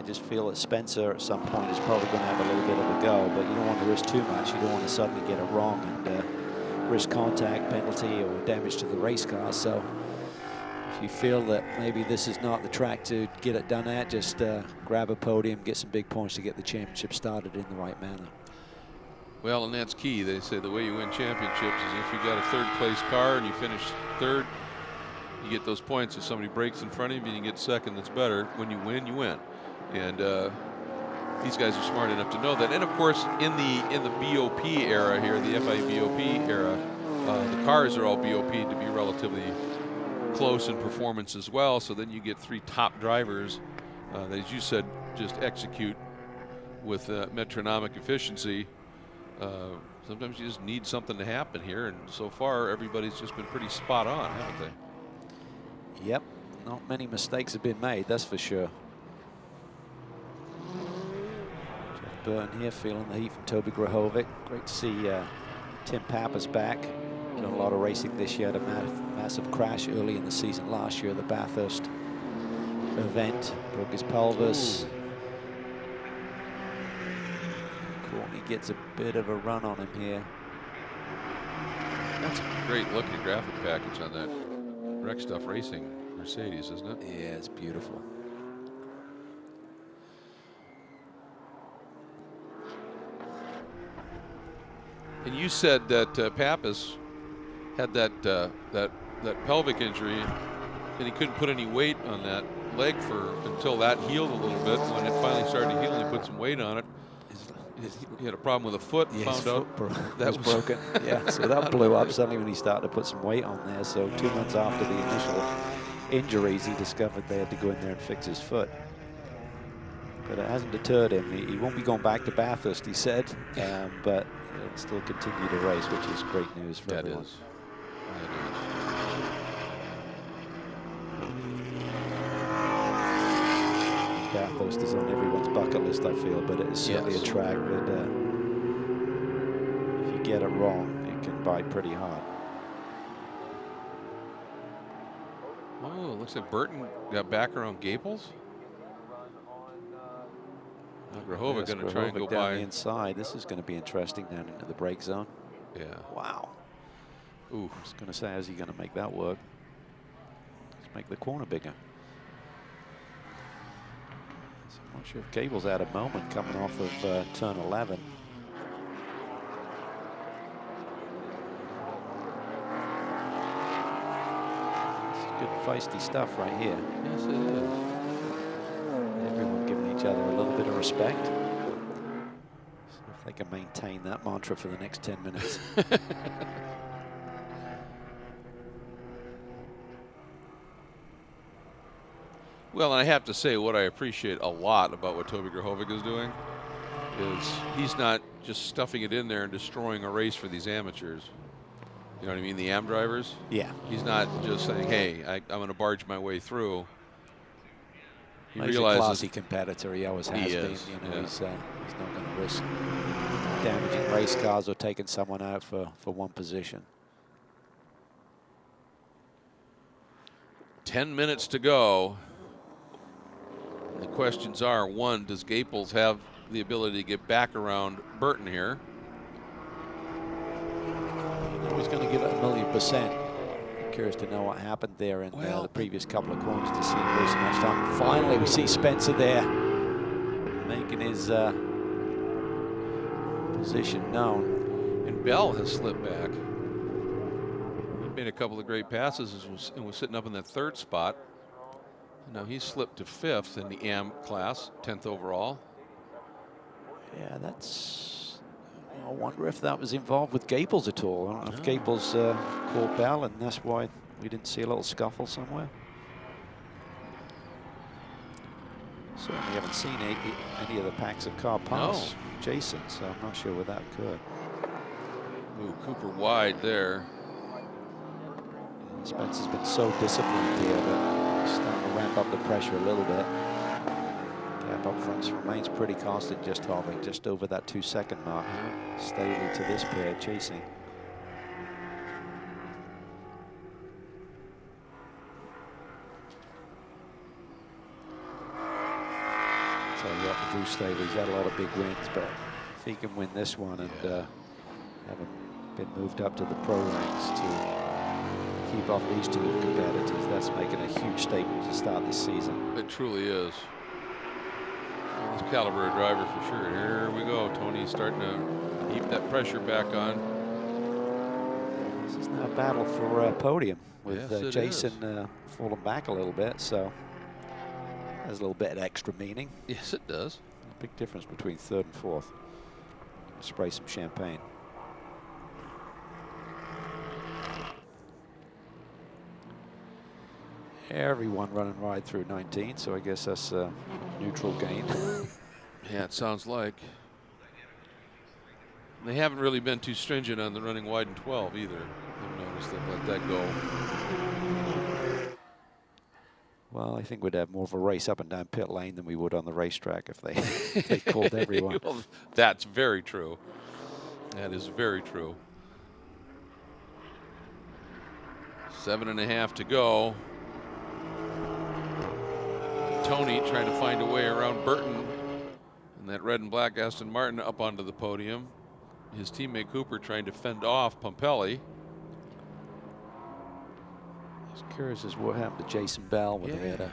just feel that Spencer at some point is probably going to have a little bit of a go, but you don't want to risk too much. You don't want to suddenly get it wrong and risk contact, penalty, or damage to the race car. So if you feel that maybe this is not the track to get it done at, just grab a podium, get some big points to get the championship started in the right manner. Well, and that's key. They say the way you win championships is if you got a third-place car and you finish third, you get those points. If somebody breaks in front of you and you get second, that's better. When you win, you win. And these guys are smart enough to know that. And of course, in the BOP era here, the FIA BOP era, the cars are all BOP'd to be relatively close in performance as well. So then you get three top drivers that, as you said, just execute with metronomic efficiency. Sometimes you just need something to happen here, and so far everybody's just been pretty spot on, haven't they? Yep, not many mistakes have been made, that's for sure. Jeff Burton here feeling the heat from Toby Grahovic. Great to see Tim Pappas back. Done a lot of racing this year. Had a massive crash early in the season last year at the Bathurst event. Broke his pelvis. Courtney gets a bit of a run on him here. That's a great looking graphic package on that Wreck Stuff Racing Mercedes, isn't it? Yeah, it's beautiful. And you said that Pappas had that pelvic injury, and he couldn't put any weight on that leg until that healed a little bit. When it finally started to heal, he put some weight on it. He had a problem with a foot. Yeah, found out that was broken. Yeah, so that blew up suddenly when he started to put some weight on there. So 2 months after the initial injuries, he discovered they had to go in there and fix his foot. But it hasn't deterred him. He won't be going back to Bathurst, he said, but he'll still continue to race, which is great news for everyone. That is. Bathurst is on everyone's bucket list, I feel, but it is certainly a track that if you get it wrong, it can bite pretty hard. Oh, looks like Burton got back around Gaples. Grahovic going to try and go down by the inside. This is going to be interesting down into the brake zone. Yeah. Wow. Ooh, I was going to say, how's he going to make that work? Let's make the corner bigger. I'm not sure if Gable's had a moment coming off of turn 11. This is good feisty stuff right here. Yes, it is. Everyone giving each other a little bit of respect. See if they can maintain that mantra for the next 10 minutes. Well, and I have to say, what I appreciate a lot about what Toby Grahovic is doing is he's not just stuffing it in there and destroying a race for these amateurs. You know what I mean? The AM drivers. Yeah. He's not just saying, "Hey, I'm going to barge my way through." He He's realizes a classy competitor. He always has been. You know, he's not going to risk damaging race cars or taking someone out for one position. 10 minutes to go. The questions are, one, does Gaples have the ability to get back around Burton here? He's going to give it 1,000,000%. Curious to know what happened there in the previous couple of corners to see him lose so much time. Finally, we see Spencer there making his position known. And Bell has slipped back. He made a couple of great passes and was sitting up in that 3rd spot. Now he's slipped to 5th in the AM class, 10th overall. Yeah, that's. I wonder if that was involved with Gaples at all. I don't know if Gaples caught Bell, and that's why we didn't see a little scuffle somewhere. Certainly haven't seen any of the packs of car pass Jason, so I'm not sure where that occurred. Ooh, Cooper wide there. Spencer's been so disciplined here that he's starting to ramp up the pressure a little bit. Gap up front remains pretty constant, just hovering just over that 2-second mark. Stably to this pair chasing. So you got for Drew Staley. He's had a lot of big wins, but if he can win this one and haven't been moved up to the pro ranks to keep off these two competitors, that's making a huge statement to start this season. It truly is. This caliber of driver for sure. Here we go. Tony's starting to heap that pressure back on. This is now a battle for a podium with Yes, Jason falling back a little bit, so there's a little bit of extra meaning. Yes, it does. A big difference between 3rd and 4th. Spray some champagne. Everyone running right through 19, so I guess that's a neutral gain. Yeah, it sounds like. They haven't really been too stringent on the running wide in 12 either. I've noticed they've let that go. Well, I think we'd have more of a race up and down pit lane than we would on the racetrack if they called everyone. Well, that's very true. That is very true. 7.5 to go. Tony trying to find a way around Burton and that red and black Aston Martin up onto the podium. His teammate Cooper trying to fend off Pompelli. Just curious as what happened to Jason Bell, whether he had a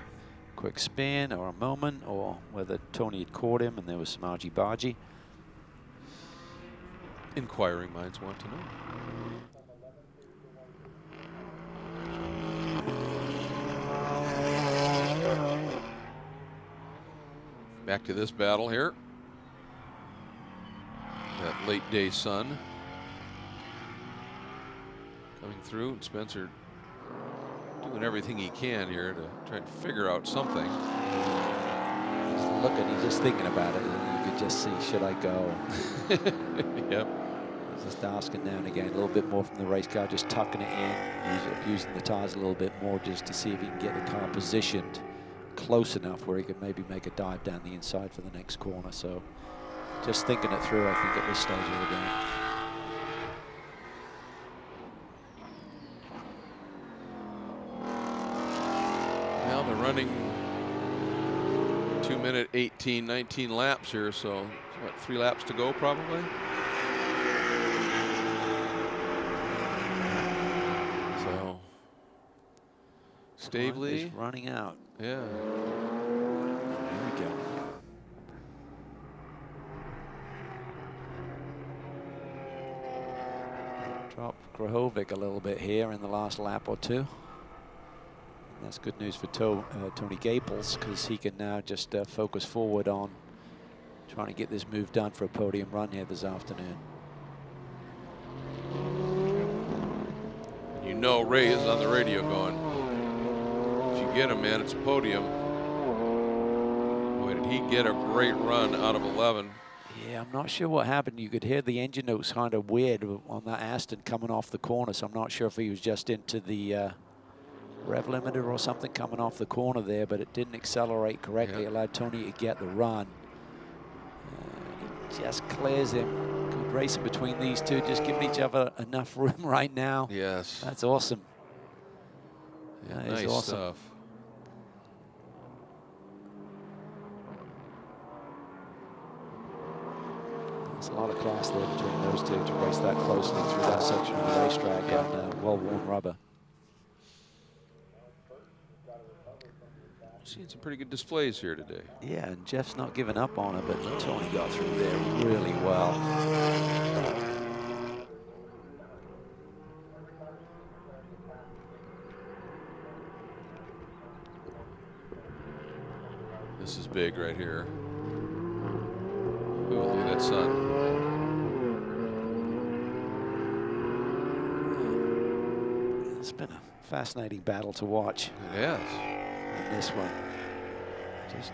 quick spin or a moment, or whether Tony had caught him and there was some argy-bargy. Inquiring minds want to know. Back to this battle here. That late day sun coming through, and Spencer doing everything he can here to try to figure out something. He's looking, he's just thinking about it, and you could just see, should I go? Yep. He's just asking now and again, a little bit more from the race car, just tucking it in, using the tires a little bit more just to see if he can get the car positioned close enough where he could maybe make a dive down the inside for the next corner. So just thinking it through, I think, at this stage of the game. Well, they're running 2 minute 18, 19 laps here, so what, 3 laps to go probably? So Stavely is running out. Yeah. Here we go. Drop Grahovic a little bit here in the last lap or two. That's good news for Tony Gaples, because he can now just focus forward on trying to get this move done for a podium run here this afternoon. You know Ray is on the radio going, if you get him, man, it's a podium. he get a great run out of 11? Yeah, I'm not sure what happened. You could hear the engine notes kind of weird on that Aston coming off the corner, so I'm not sure if he was just into the rev limiter or something coming off the corner there, but it didn't accelerate correctly. Yeah. Allowed Tony to get the run. He just clears him. Good racing between these two, just giving each other enough room right now. Yes. That's awesome. Yeah, That nice is awesome. stuff. There's a lot of class there between those two to race that closely through that section of the racetrack on well-worn rubber. Seen some pretty good displays here today. Yeah, and Jeff's not giving up on it, but Tony got through there really well. This is big right here. Ooh, look at that sun. It's been a fascinating battle to watch. It has. In this one. Just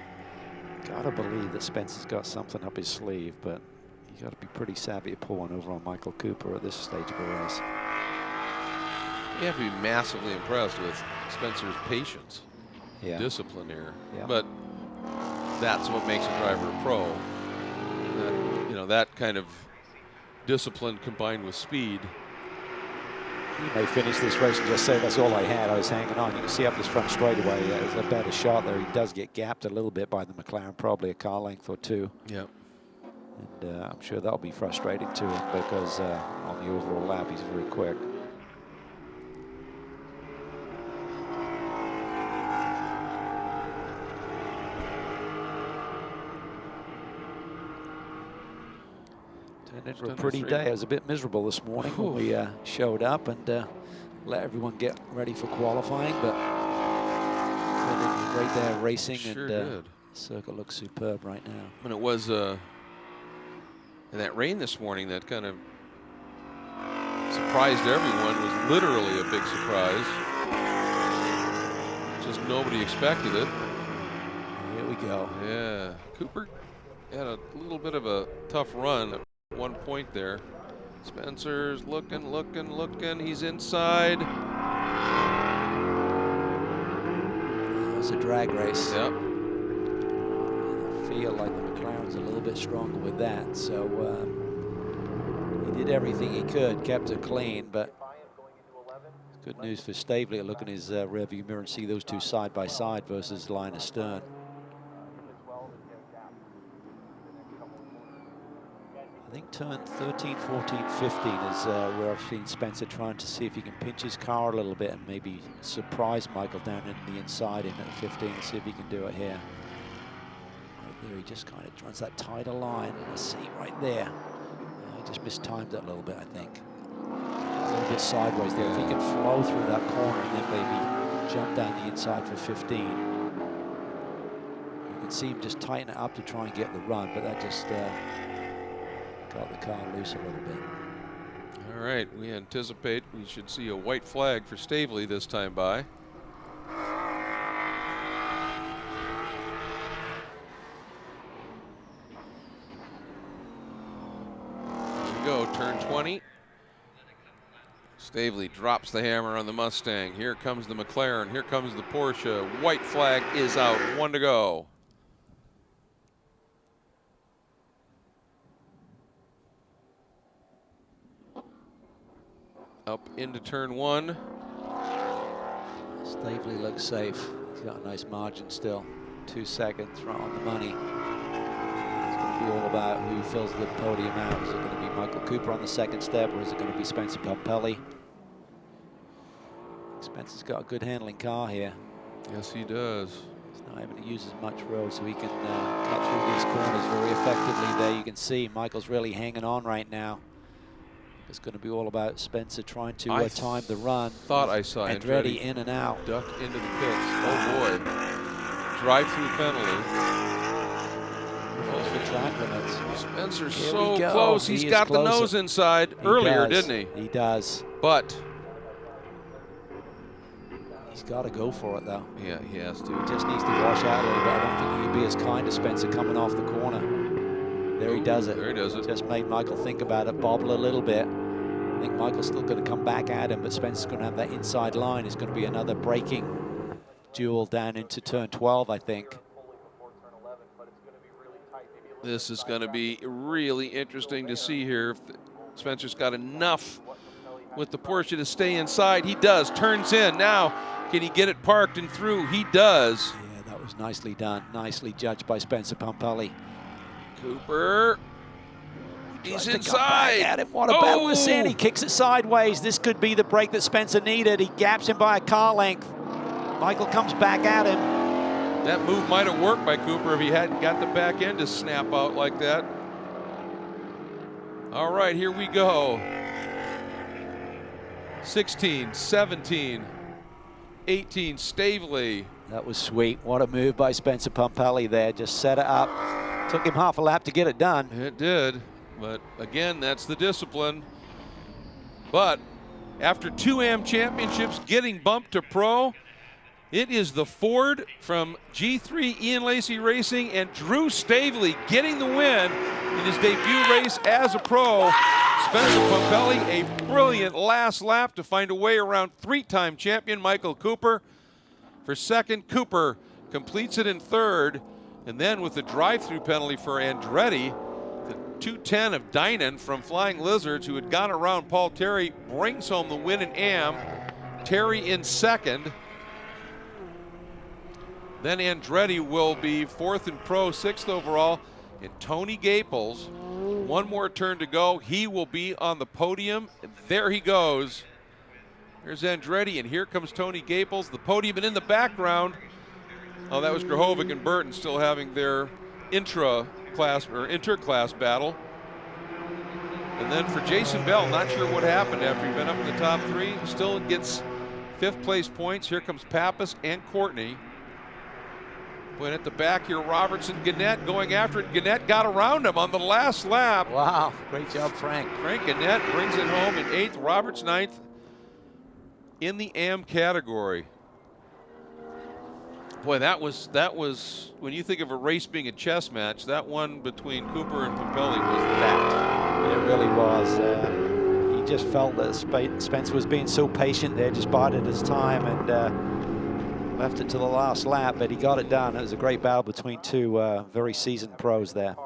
gotta believe that Spencer's got something up his sleeve, but you gotta be pretty savvy to pull one over on Michael Cooper at this stage of a race. You have to be massively impressed with Spencer's patience, Yeah. discipline here. Yeah. But that's what makes a driver a pro. That, you know, that kind of discipline combined with speed. He may finish this race and just say, that's all I had. I was hanging on. You can see up this front straightaway. There's a better shot there. He does get gapped a little bit by the McLaren, probably a car length or two. Yep. And I'm sure that'll be frustrating to him because on the overall lap, he's very quick. Turned into a pretty day. It was a bit miserable this morning when we showed up and let everyone get ready for qualifying, but great day of racing. Sure and did. Circuit looks superb right now. And it was in that rain this morning that kind of surprised everyone. Was literally a big surprise. Just nobody expected it. Here we go. Yeah, Cooper had a little bit of a tough run at one point there. Spencer's looking. He's inside. It was a drag race. Yep. I feel like the McLaren's a little bit stronger with that. So he did everything he could, kept it clean, but it's good news for Stavely to look in his rearview mirror and see those two side by side versus line astern. I think turn 13, 14, 15 is where I've seen Spencer trying to see if he can pinch his car a little bit and maybe surprise Michael down in the inside in at 15, see if he can do it here. Right there, he just kind of runs that tighter line. Let's see, right there. He just mistimed it a little bit, I think. A little bit sideways there. If he can flow through that corner and then maybe jump down the inside for 15. You can see him just tighten it up to try and get the run, but that just got the car loose a little bit. All right, we anticipate we should see a white flag for Stavely this time by. Here we go, turn 20. Stavely drops the hammer on the Mustang. Here comes the McLaren, here comes the Porsche. White flag is out, 1 to go. Up into turn 1. Stavely looks safe. He's got a nice margin still. 2 seconds right on the money. It's going to be all about who fills the podium out. Is it going to be Michael Cooper on the second step, or is it going to be Spencer Pompelli? Spencer's got a good handling car here. Yes, he does. He's not having to use as much road, so he can cut through these corners very effectively there. You can see Michael's really hanging on right now. It's going to be all about Spencer trying to time the run. Thought I saw Andretti in and out. Duck into the pits. Oh boy. Drive-through penalty. For track limits. Spencer's Here so we go. close. He's got the nose inside earlier, didn't he? He does. But He's got to go for it, though. Yeah, he has to. He just needs to wash out a little bit. I don't think he can be as kind to Spencer coming off the corner. There he does it. There he does it. Just made Michael think about it, bobble a little bit. I think Michael's still going to come back at him, but Spencer's going to have that inside line. It's going to be another braking duel down into turn 12, I think. This is going to be really interesting to see here if Spencer's got enough with the Porsche to stay inside. He does. Turns in. Now, can he get it parked and through? He does. Yeah, that was nicely done. Nicely judged by Spencer Pumpelly. Cooper. He's Tries to inside. come back at him. What a battle this in. He kicks it sideways. This could be the break that Spencer needed. He gaps him by a car length. Michael comes back at him. That move might have worked by Cooper if he hadn't got the back end to snap out like that. All right, here we go. 16, 17, 18, Stavely. That was sweet. What a move by Spencer Pumpelly there. Just set it up. Took him half a lap to get it done. It did, but again, that's the discipline. But after 2 AM championships getting bumped to pro, it is the Ford from G3 Ian Lacey Racing and Drew Stavely getting the win in his debut race as a pro. Spencer Pumpelly, a brilliant last lap to find a way around 3-time champion Michael Cooper. For second, Cooper completes it in third, and then with the drive-through penalty for Andretti, the 210 of Dynan from Flying Lizards, who had gone around Paul Terry, brings home the win in AM. Terry in second. Then Andretti will be 4th in pro, 6th overall. And Tony Gaples, one more turn to go. He will be on the podium. And there he goes. There's Andretti, and here comes Tony Gaples, the podium. And in the background, oh, that was Grahovic and Burton still having their intra-class or inter-class battle. And then for Jason Bell, not sure what happened after he'd been up in the top 3. Still gets 5th place points. Here comes Pappas and Courtney. But at the back here, Robertson, Gannett going after it. Gannett got around him on the last lap. Wow, great job, Frank. Frank Gannett brings it home in 8th. Roberts 9th in the AM category. Boy, that was when you think of a race being a chess match, that one between Cooper and Pumpelly was that. It really was. He just felt that Spencer was being so patient there, just bided his time and left it to the last lap, but he got it done. It was a great battle between two very seasoned pros there.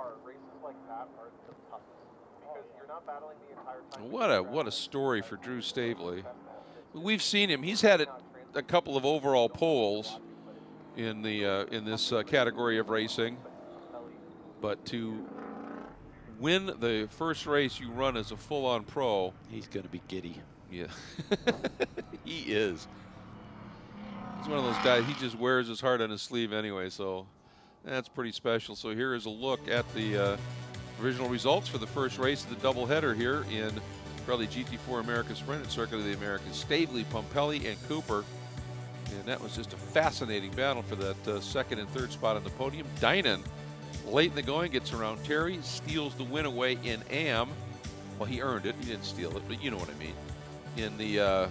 What a story for Drew Stavely. We've seen him. He's had a couple of overall poles in this category of racing, but to win the first race you run as a full-on pro, he's going to be giddy. Yeah, he is. He's one of those guys, he just wears his heart on his sleeve anyway, so that's pretty special. So here is a look at the original results for the first race of the doubleheader here in Pirelli GT4 America Sprint and Circuit of the Americas. Stavely, Pumpelly, and Cooper. And that was just a fascinating battle for that second and third spot on the podium. Dynan, late in the going, gets around Terry, steals the win away in AM. Well, he earned it. He didn't steal it, but you know what I mean. In the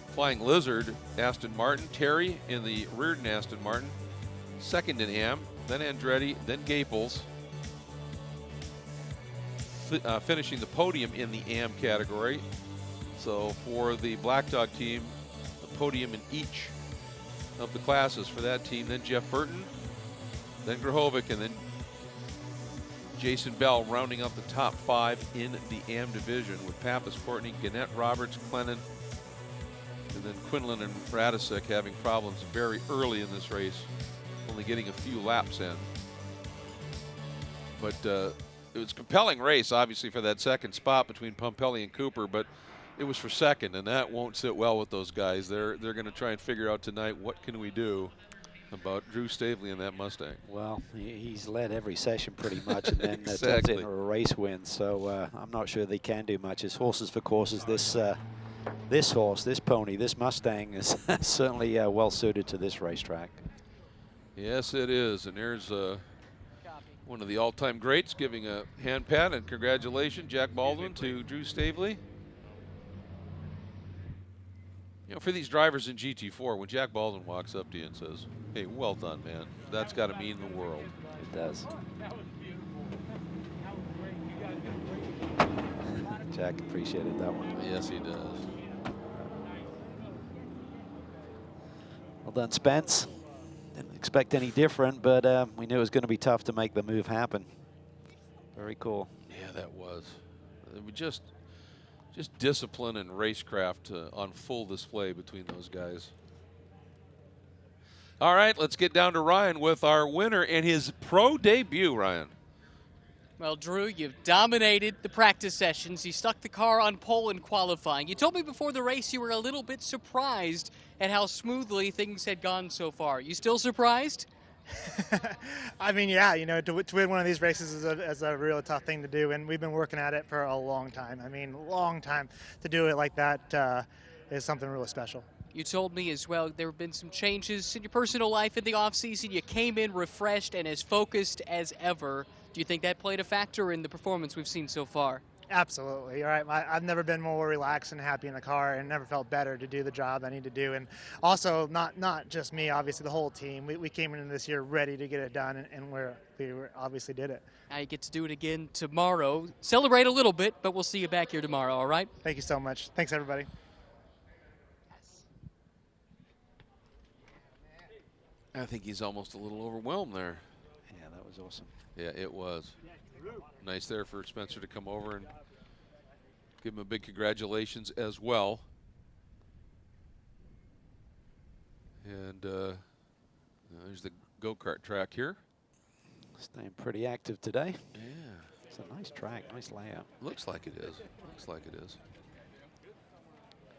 Flying Lizard, Aston Martin. Terry in the Reardon Aston Martin. Second in AM, then Andretti, then Gaples. Finishing the podium in the AM category. So for the Black Dog team, the podium in each of the classes for that team. Then Jeff Burton, then Grahovic, and then Jason Bell rounding out the top 5 in the AM division with Pappas, Courtney, Gannett, Roberts, Clennon, and then Quinlan and Radisek having problems very early in this race, only getting a few laps in. But it was a compelling race, obviously, for that second spot between Pumpelly and Cooper, but it was for second, and that won't sit well with those guys. They're going to try and figure out tonight what can we do about Drew Stavely and that Mustang. Well, he's led every session pretty much, and then turns Exactly. into a race win. So I'm not sure they can do much. It's horses for courses. This horse, this pony, this Mustang is certainly well suited to this racetrack. Yes, it is, and there's one of the all-time greats giving a hand pat and congratulations, Jack Baldwin, to Drew Stavely. You know, for these drivers in GT4, when Jack Baldwin walks up to you and says, "Hey, well done, man," that's got to mean the world. It does. Jack appreciated that one. Yes, he does. Well done, Spence. Didn't expect any different, but we knew it was going to be tough to make the move happen. Very cool. Yeah, that was. It was just discipline and racecraft on full display between those guys. All right, let's get down to Ryan with our winner in his pro debut, Ryan. Well, Drew, you've dominated the practice sessions. You stuck the car on pole in qualifying. You told me before the race you were a little bit surprised at how smoothly things had gone so far. You still surprised? I mean, yeah, you know, to win one of these races is a real tough thing to do, and we've been working at it for a long time. I mean, long time. To do it like that is something really special. You told me as well there have been some changes in your personal life in the offseason. You came in refreshed and as focused as ever. Do you think that played a factor in the performance we've seen so far? Absolutely. All right. I've never been more relaxed and happy in the car, and never felt better to do the job I need to do. And also, not just me, obviously the whole team. We came into this year ready to get it done, and we obviously did it. Now you get to do it again tomorrow. Celebrate a little bit, but we'll see you back here tomorrow, all right? Thank you so much. Thanks, everybody. I think he's almost a little overwhelmed there. Yeah, that was awesome. Yeah, it was. Nice there for Spencer to come over and give him a big congratulations as well. And there's the go-kart track here. Staying pretty active today. Yeah. It's a nice track, nice layout. Looks like it is. Looks like it is.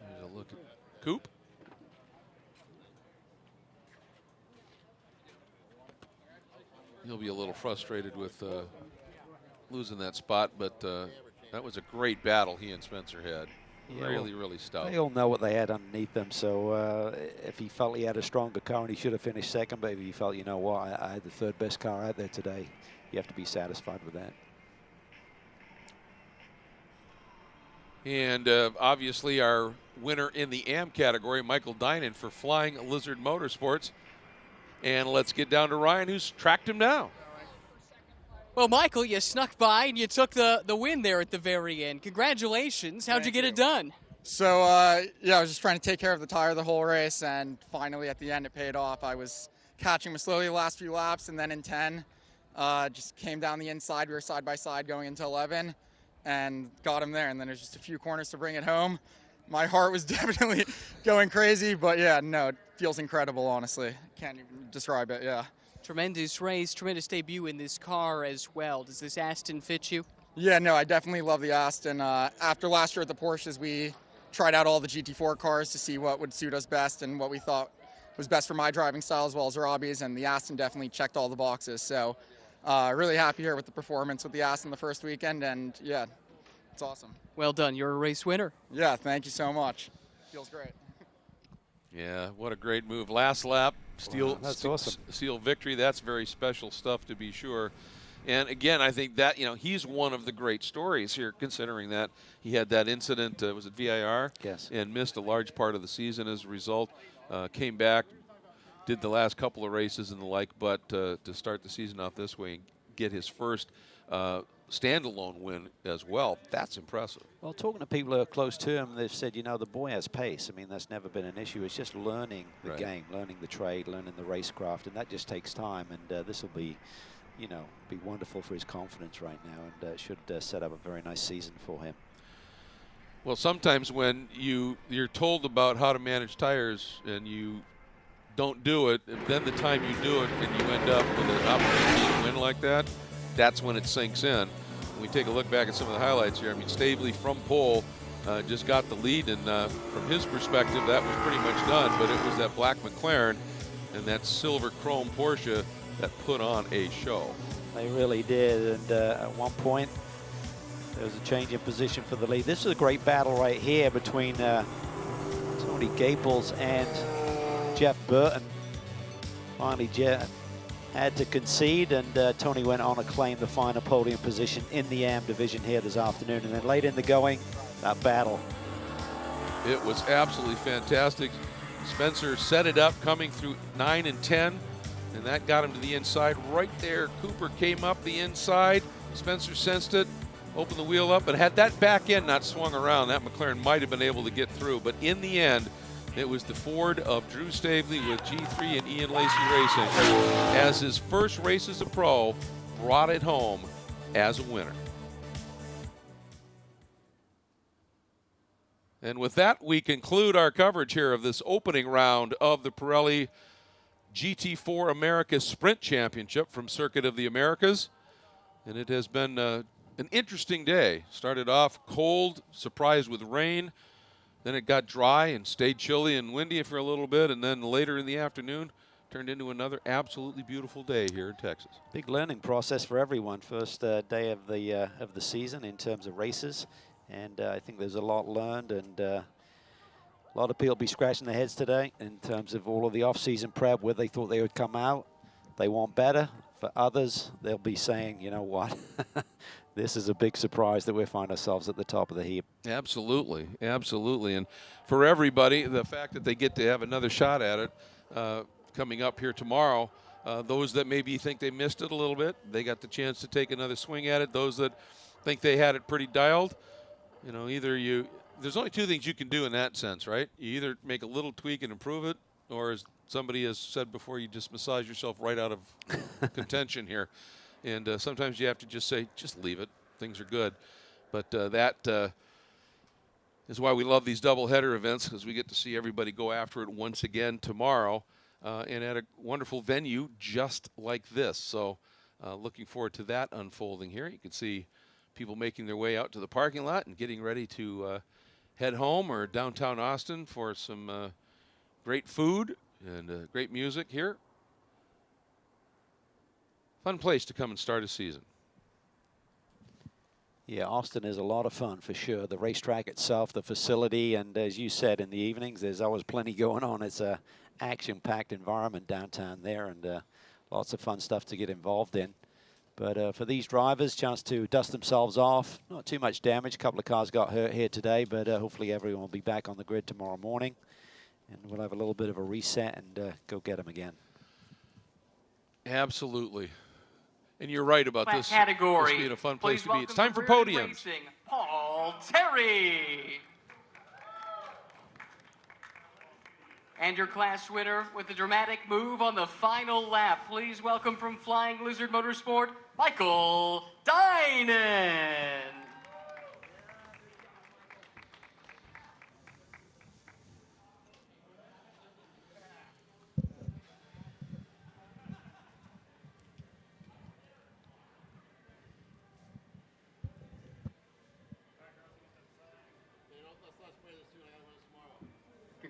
There's a look at Coop. He'll be a little frustrated with losing that spot, but that was a great battle he and Spencer had. Yeah, really stout. They all know what they had underneath them, so if he felt he had a stronger car and he should have finished second, but if he felt, you know what, I had the third best car out there today, you have to be satisfied with that. And obviously our winner in the AM category, Michael Dinan for Flying Lizard Motorsports. And let's get down to Ryan, who's tracked him down. Well, Michael, you snuck by and you took the win there at the very end. Congratulations. How'd you get it done? So, yeah, I was just trying to take care of the tire the whole race, and finally at the end it paid off. I was catching him slowly the last few laps, and then in 10, just came down the inside. We were side by side going into 11 and got him there, and then there's just a few corners to bring it home. My heart was definitely going crazy, but yeah, no, it feels incredible, honestly. Can't even describe it, yeah. Tremendous race, tremendous debut in this car as well. Does this Aston fit you? Yeah, no, I definitely love the Aston. After last year at the Porsches, we tried out all the GT4 cars to see what would suit us best and what we thought was best for my driving style as well as Robbie's, and the Aston definitely checked all the boxes. So really happy here with the performance with the Aston the first weekend, and yeah, it's awesome. Well done. You're a race winner. Yeah, thank you so much. Feels great. Yeah, what a great move. Last lap, awesome. Seal victory. That's very special stuff, to be sure. And again, I think that, you know, he's one of the great stories here, considering that he had that incident, was it VIR? Yes. And missed a large part of the season as a result. Came back, did the last couple of races and the like, but to start the season off this way and get his first standalone win as well, that's impressive. Well, talking to people who are close to him, they've said, you know, the boy has pace. I mean, that's never been an issue. It's just learning the game, learning the trade, learning the racecraft, and that just takes time. And this will be, you know, be wonderful for his confidence right now, and should set up a very nice season for him. Well, sometimes when you're told about how to manage tires and you don't do it, and then the time you do it and you end up with an opportunity to win like that, that's when it sinks in. When we take a look back at some of the highlights here, I mean, Stavely from pole just got the lead, and from his perspective, that was pretty much done, but it was that black McLaren and that silver chrome Porsche that put on a show. They really did, and at one point, there was a change in position for the lead. This is a great battle right here between Tony Gaples and Jeff Burton. Finally, Jeff had to concede, and Tony went on to claim the final podium position in the AM division here this afternoon. And then late in the going, that battle It was absolutely fantastic. Spencer set it up coming through 9 and 10, and that got him to the inside. Right there, Cooper came up the inside. Spencer sensed it, opened the wheel up, and had that back end not swung around, that McLaren might have been able to get through. But in the end, it was the Ford of Drew Stavely with G3 and Ian Lacey Racing, as his first race as a pro, brought it home as a winner. And with that, we conclude our coverage here of this opening round of the Pirelli GT4 America Sprint Championship from Circuit of the Americas. And it has been an interesting day. Started off cold, surprised with rain. Then it got dry and stayed chilly and windy for a little bit. And then later in the afternoon, turned into another absolutely beautiful day here in Texas. Big learning process for everyone. First day of the season in terms of races. And I think there's a lot learned, and a lot of people be scratching their heads today in terms of all of the off-season prep, where they thought they would come out. They want better. For others, they'll be saying, you know what, this is a big surprise that we find ourselves at the top of the heap. Absolutely, absolutely. And for everybody, the fact that they get to have another shot at it coming up here tomorrow, those that maybe think they missed it a little bit, they got the chance to take another swing at it. Those that think they had it pretty dialed, you know, there's only two things you can do in that sense, right? You either make a little tweak and improve it, or as somebody has said before, you just massage yourself right out of contention here. And sometimes you have to just say, just leave it. Things are good. But that is why we love these doubleheader events, because we get to see everybody go after it once again tomorrow and at a wonderful venue just like this. So looking forward to that unfolding here. You can see people making their way out to the parking lot and getting ready to head home or downtown Austin for some great food and great music here. Fun place to come and start a season. Yeah, Austin is a lot of fun for sure. The racetrack itself, the facility, and as you said, in the evenings, there's always plenty going on. It's a action-packed environment downtown there, and lots of fun stuff to get involved in. But for these drivers, chance to dust themselves off. Not too much damage. A couple of cars got hurt here today, but hopefully everyone will be back on the grid tomorrow morning. And we'll have a little bit of a reset and go get them again. Absolutely. And you're right about this being a fun place to be. It's time for podium. Paul Terry. And your class winner with the dramatic move on the final lap. Please welcome from Flying Lizard Motorsport, Michael Dynan.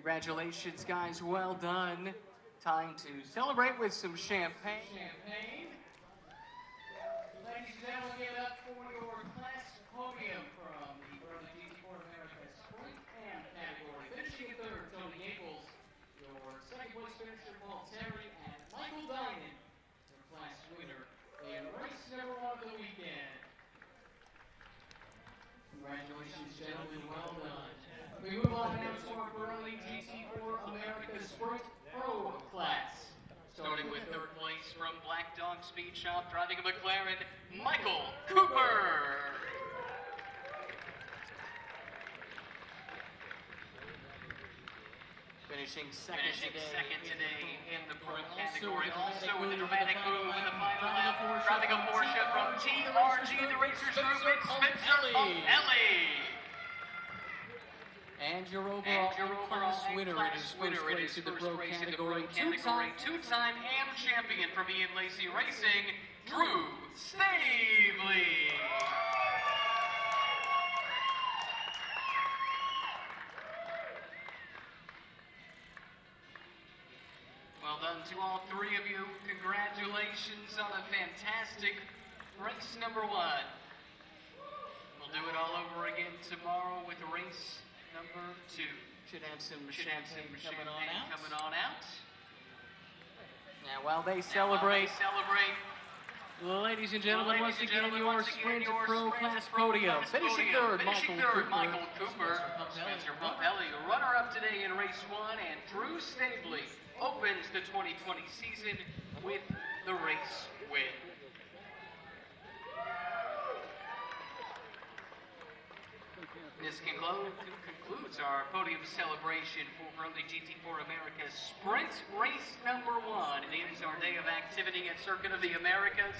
Congratulations, guys. Well done. Time to celebrate with some champagne. Ladies and gentlemen, give it up for your class podium from the Pirelli GT4 America Sprint and category. Finishing third, Tony Gaples. Your second place finisher, Paul Terry, and Michael Dynan, your class winner in race number 1 of the weekend. Congratulations, gentlemen. Well done. We move on now to our Pirelli GT4 America Sprint Pro class. Starting with third place from Black Dog Speed Shop, driving a McLaren, Michael Cooper. Finishing second today in the pro category. Also with a dramatic move in the final lap, driving a Porsche from TRG, the Racers Group, it's Spencer Pirelli. And your overall class winner in his first race in the pro category, two-time AM champion from Ian Lacey Racing, Drew Stavely. Well done to all three of you. Congratulations on a fantastic race number 1. We'll do it all over again tomorrow with race number 2. Should have some champagne coming on out. Now while they celebrate, Ladies and gentlemen, once again, your Sprint Pro Class podium. Finishing third, Michael Cooper. Spencer Pumpelli, runner-up today in race 1, and Drew Stavely opens the 2020 season with the race win. This concludes our podium celebration for Pirelli GT4 America's Sprint Race number 1. It ends our day of activity at Circuit of the Americas.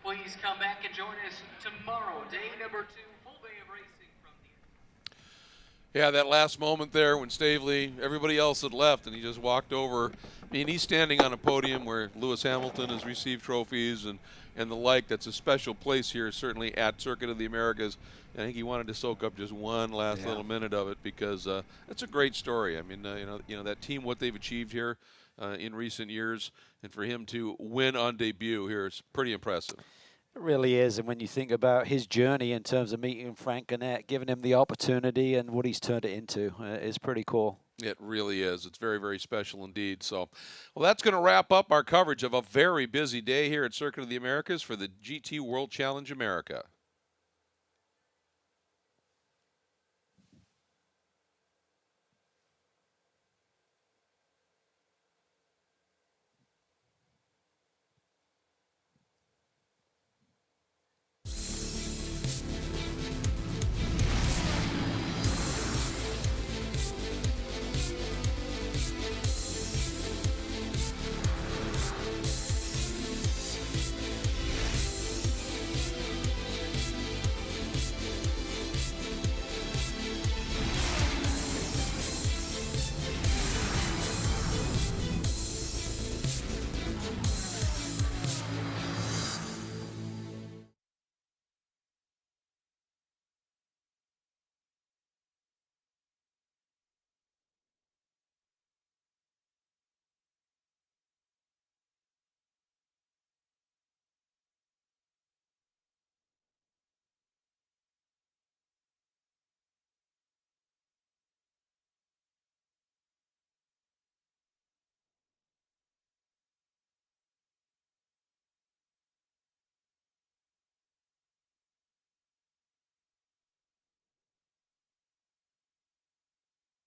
Please come back and join us tomorrow, day number 2, full day of racing from the... Yeah, that last moment there when Stavely, everybody else had left, and he just walked over. I mean, he's standing on a podium where Lewis Hamilton has received trophies and the like. That's a special place here, certainly at Circuit of the Americas. I think he wanted to soak up just one last little minute of it because it's a great story. I mean, you know that team, what they've achieved here in recent years, and for him to win on debut here is pretty impressive. It really is, and when you think about his journey in terms of meeting Frank Gannett, giving him the opportunity and what he's turned it into, is pretty cool. It really is. It's very, very special indeed. So, well, that's going to wrap up our coverage of a very busy day here at Circuit of the Americas for the GT World Challenge America.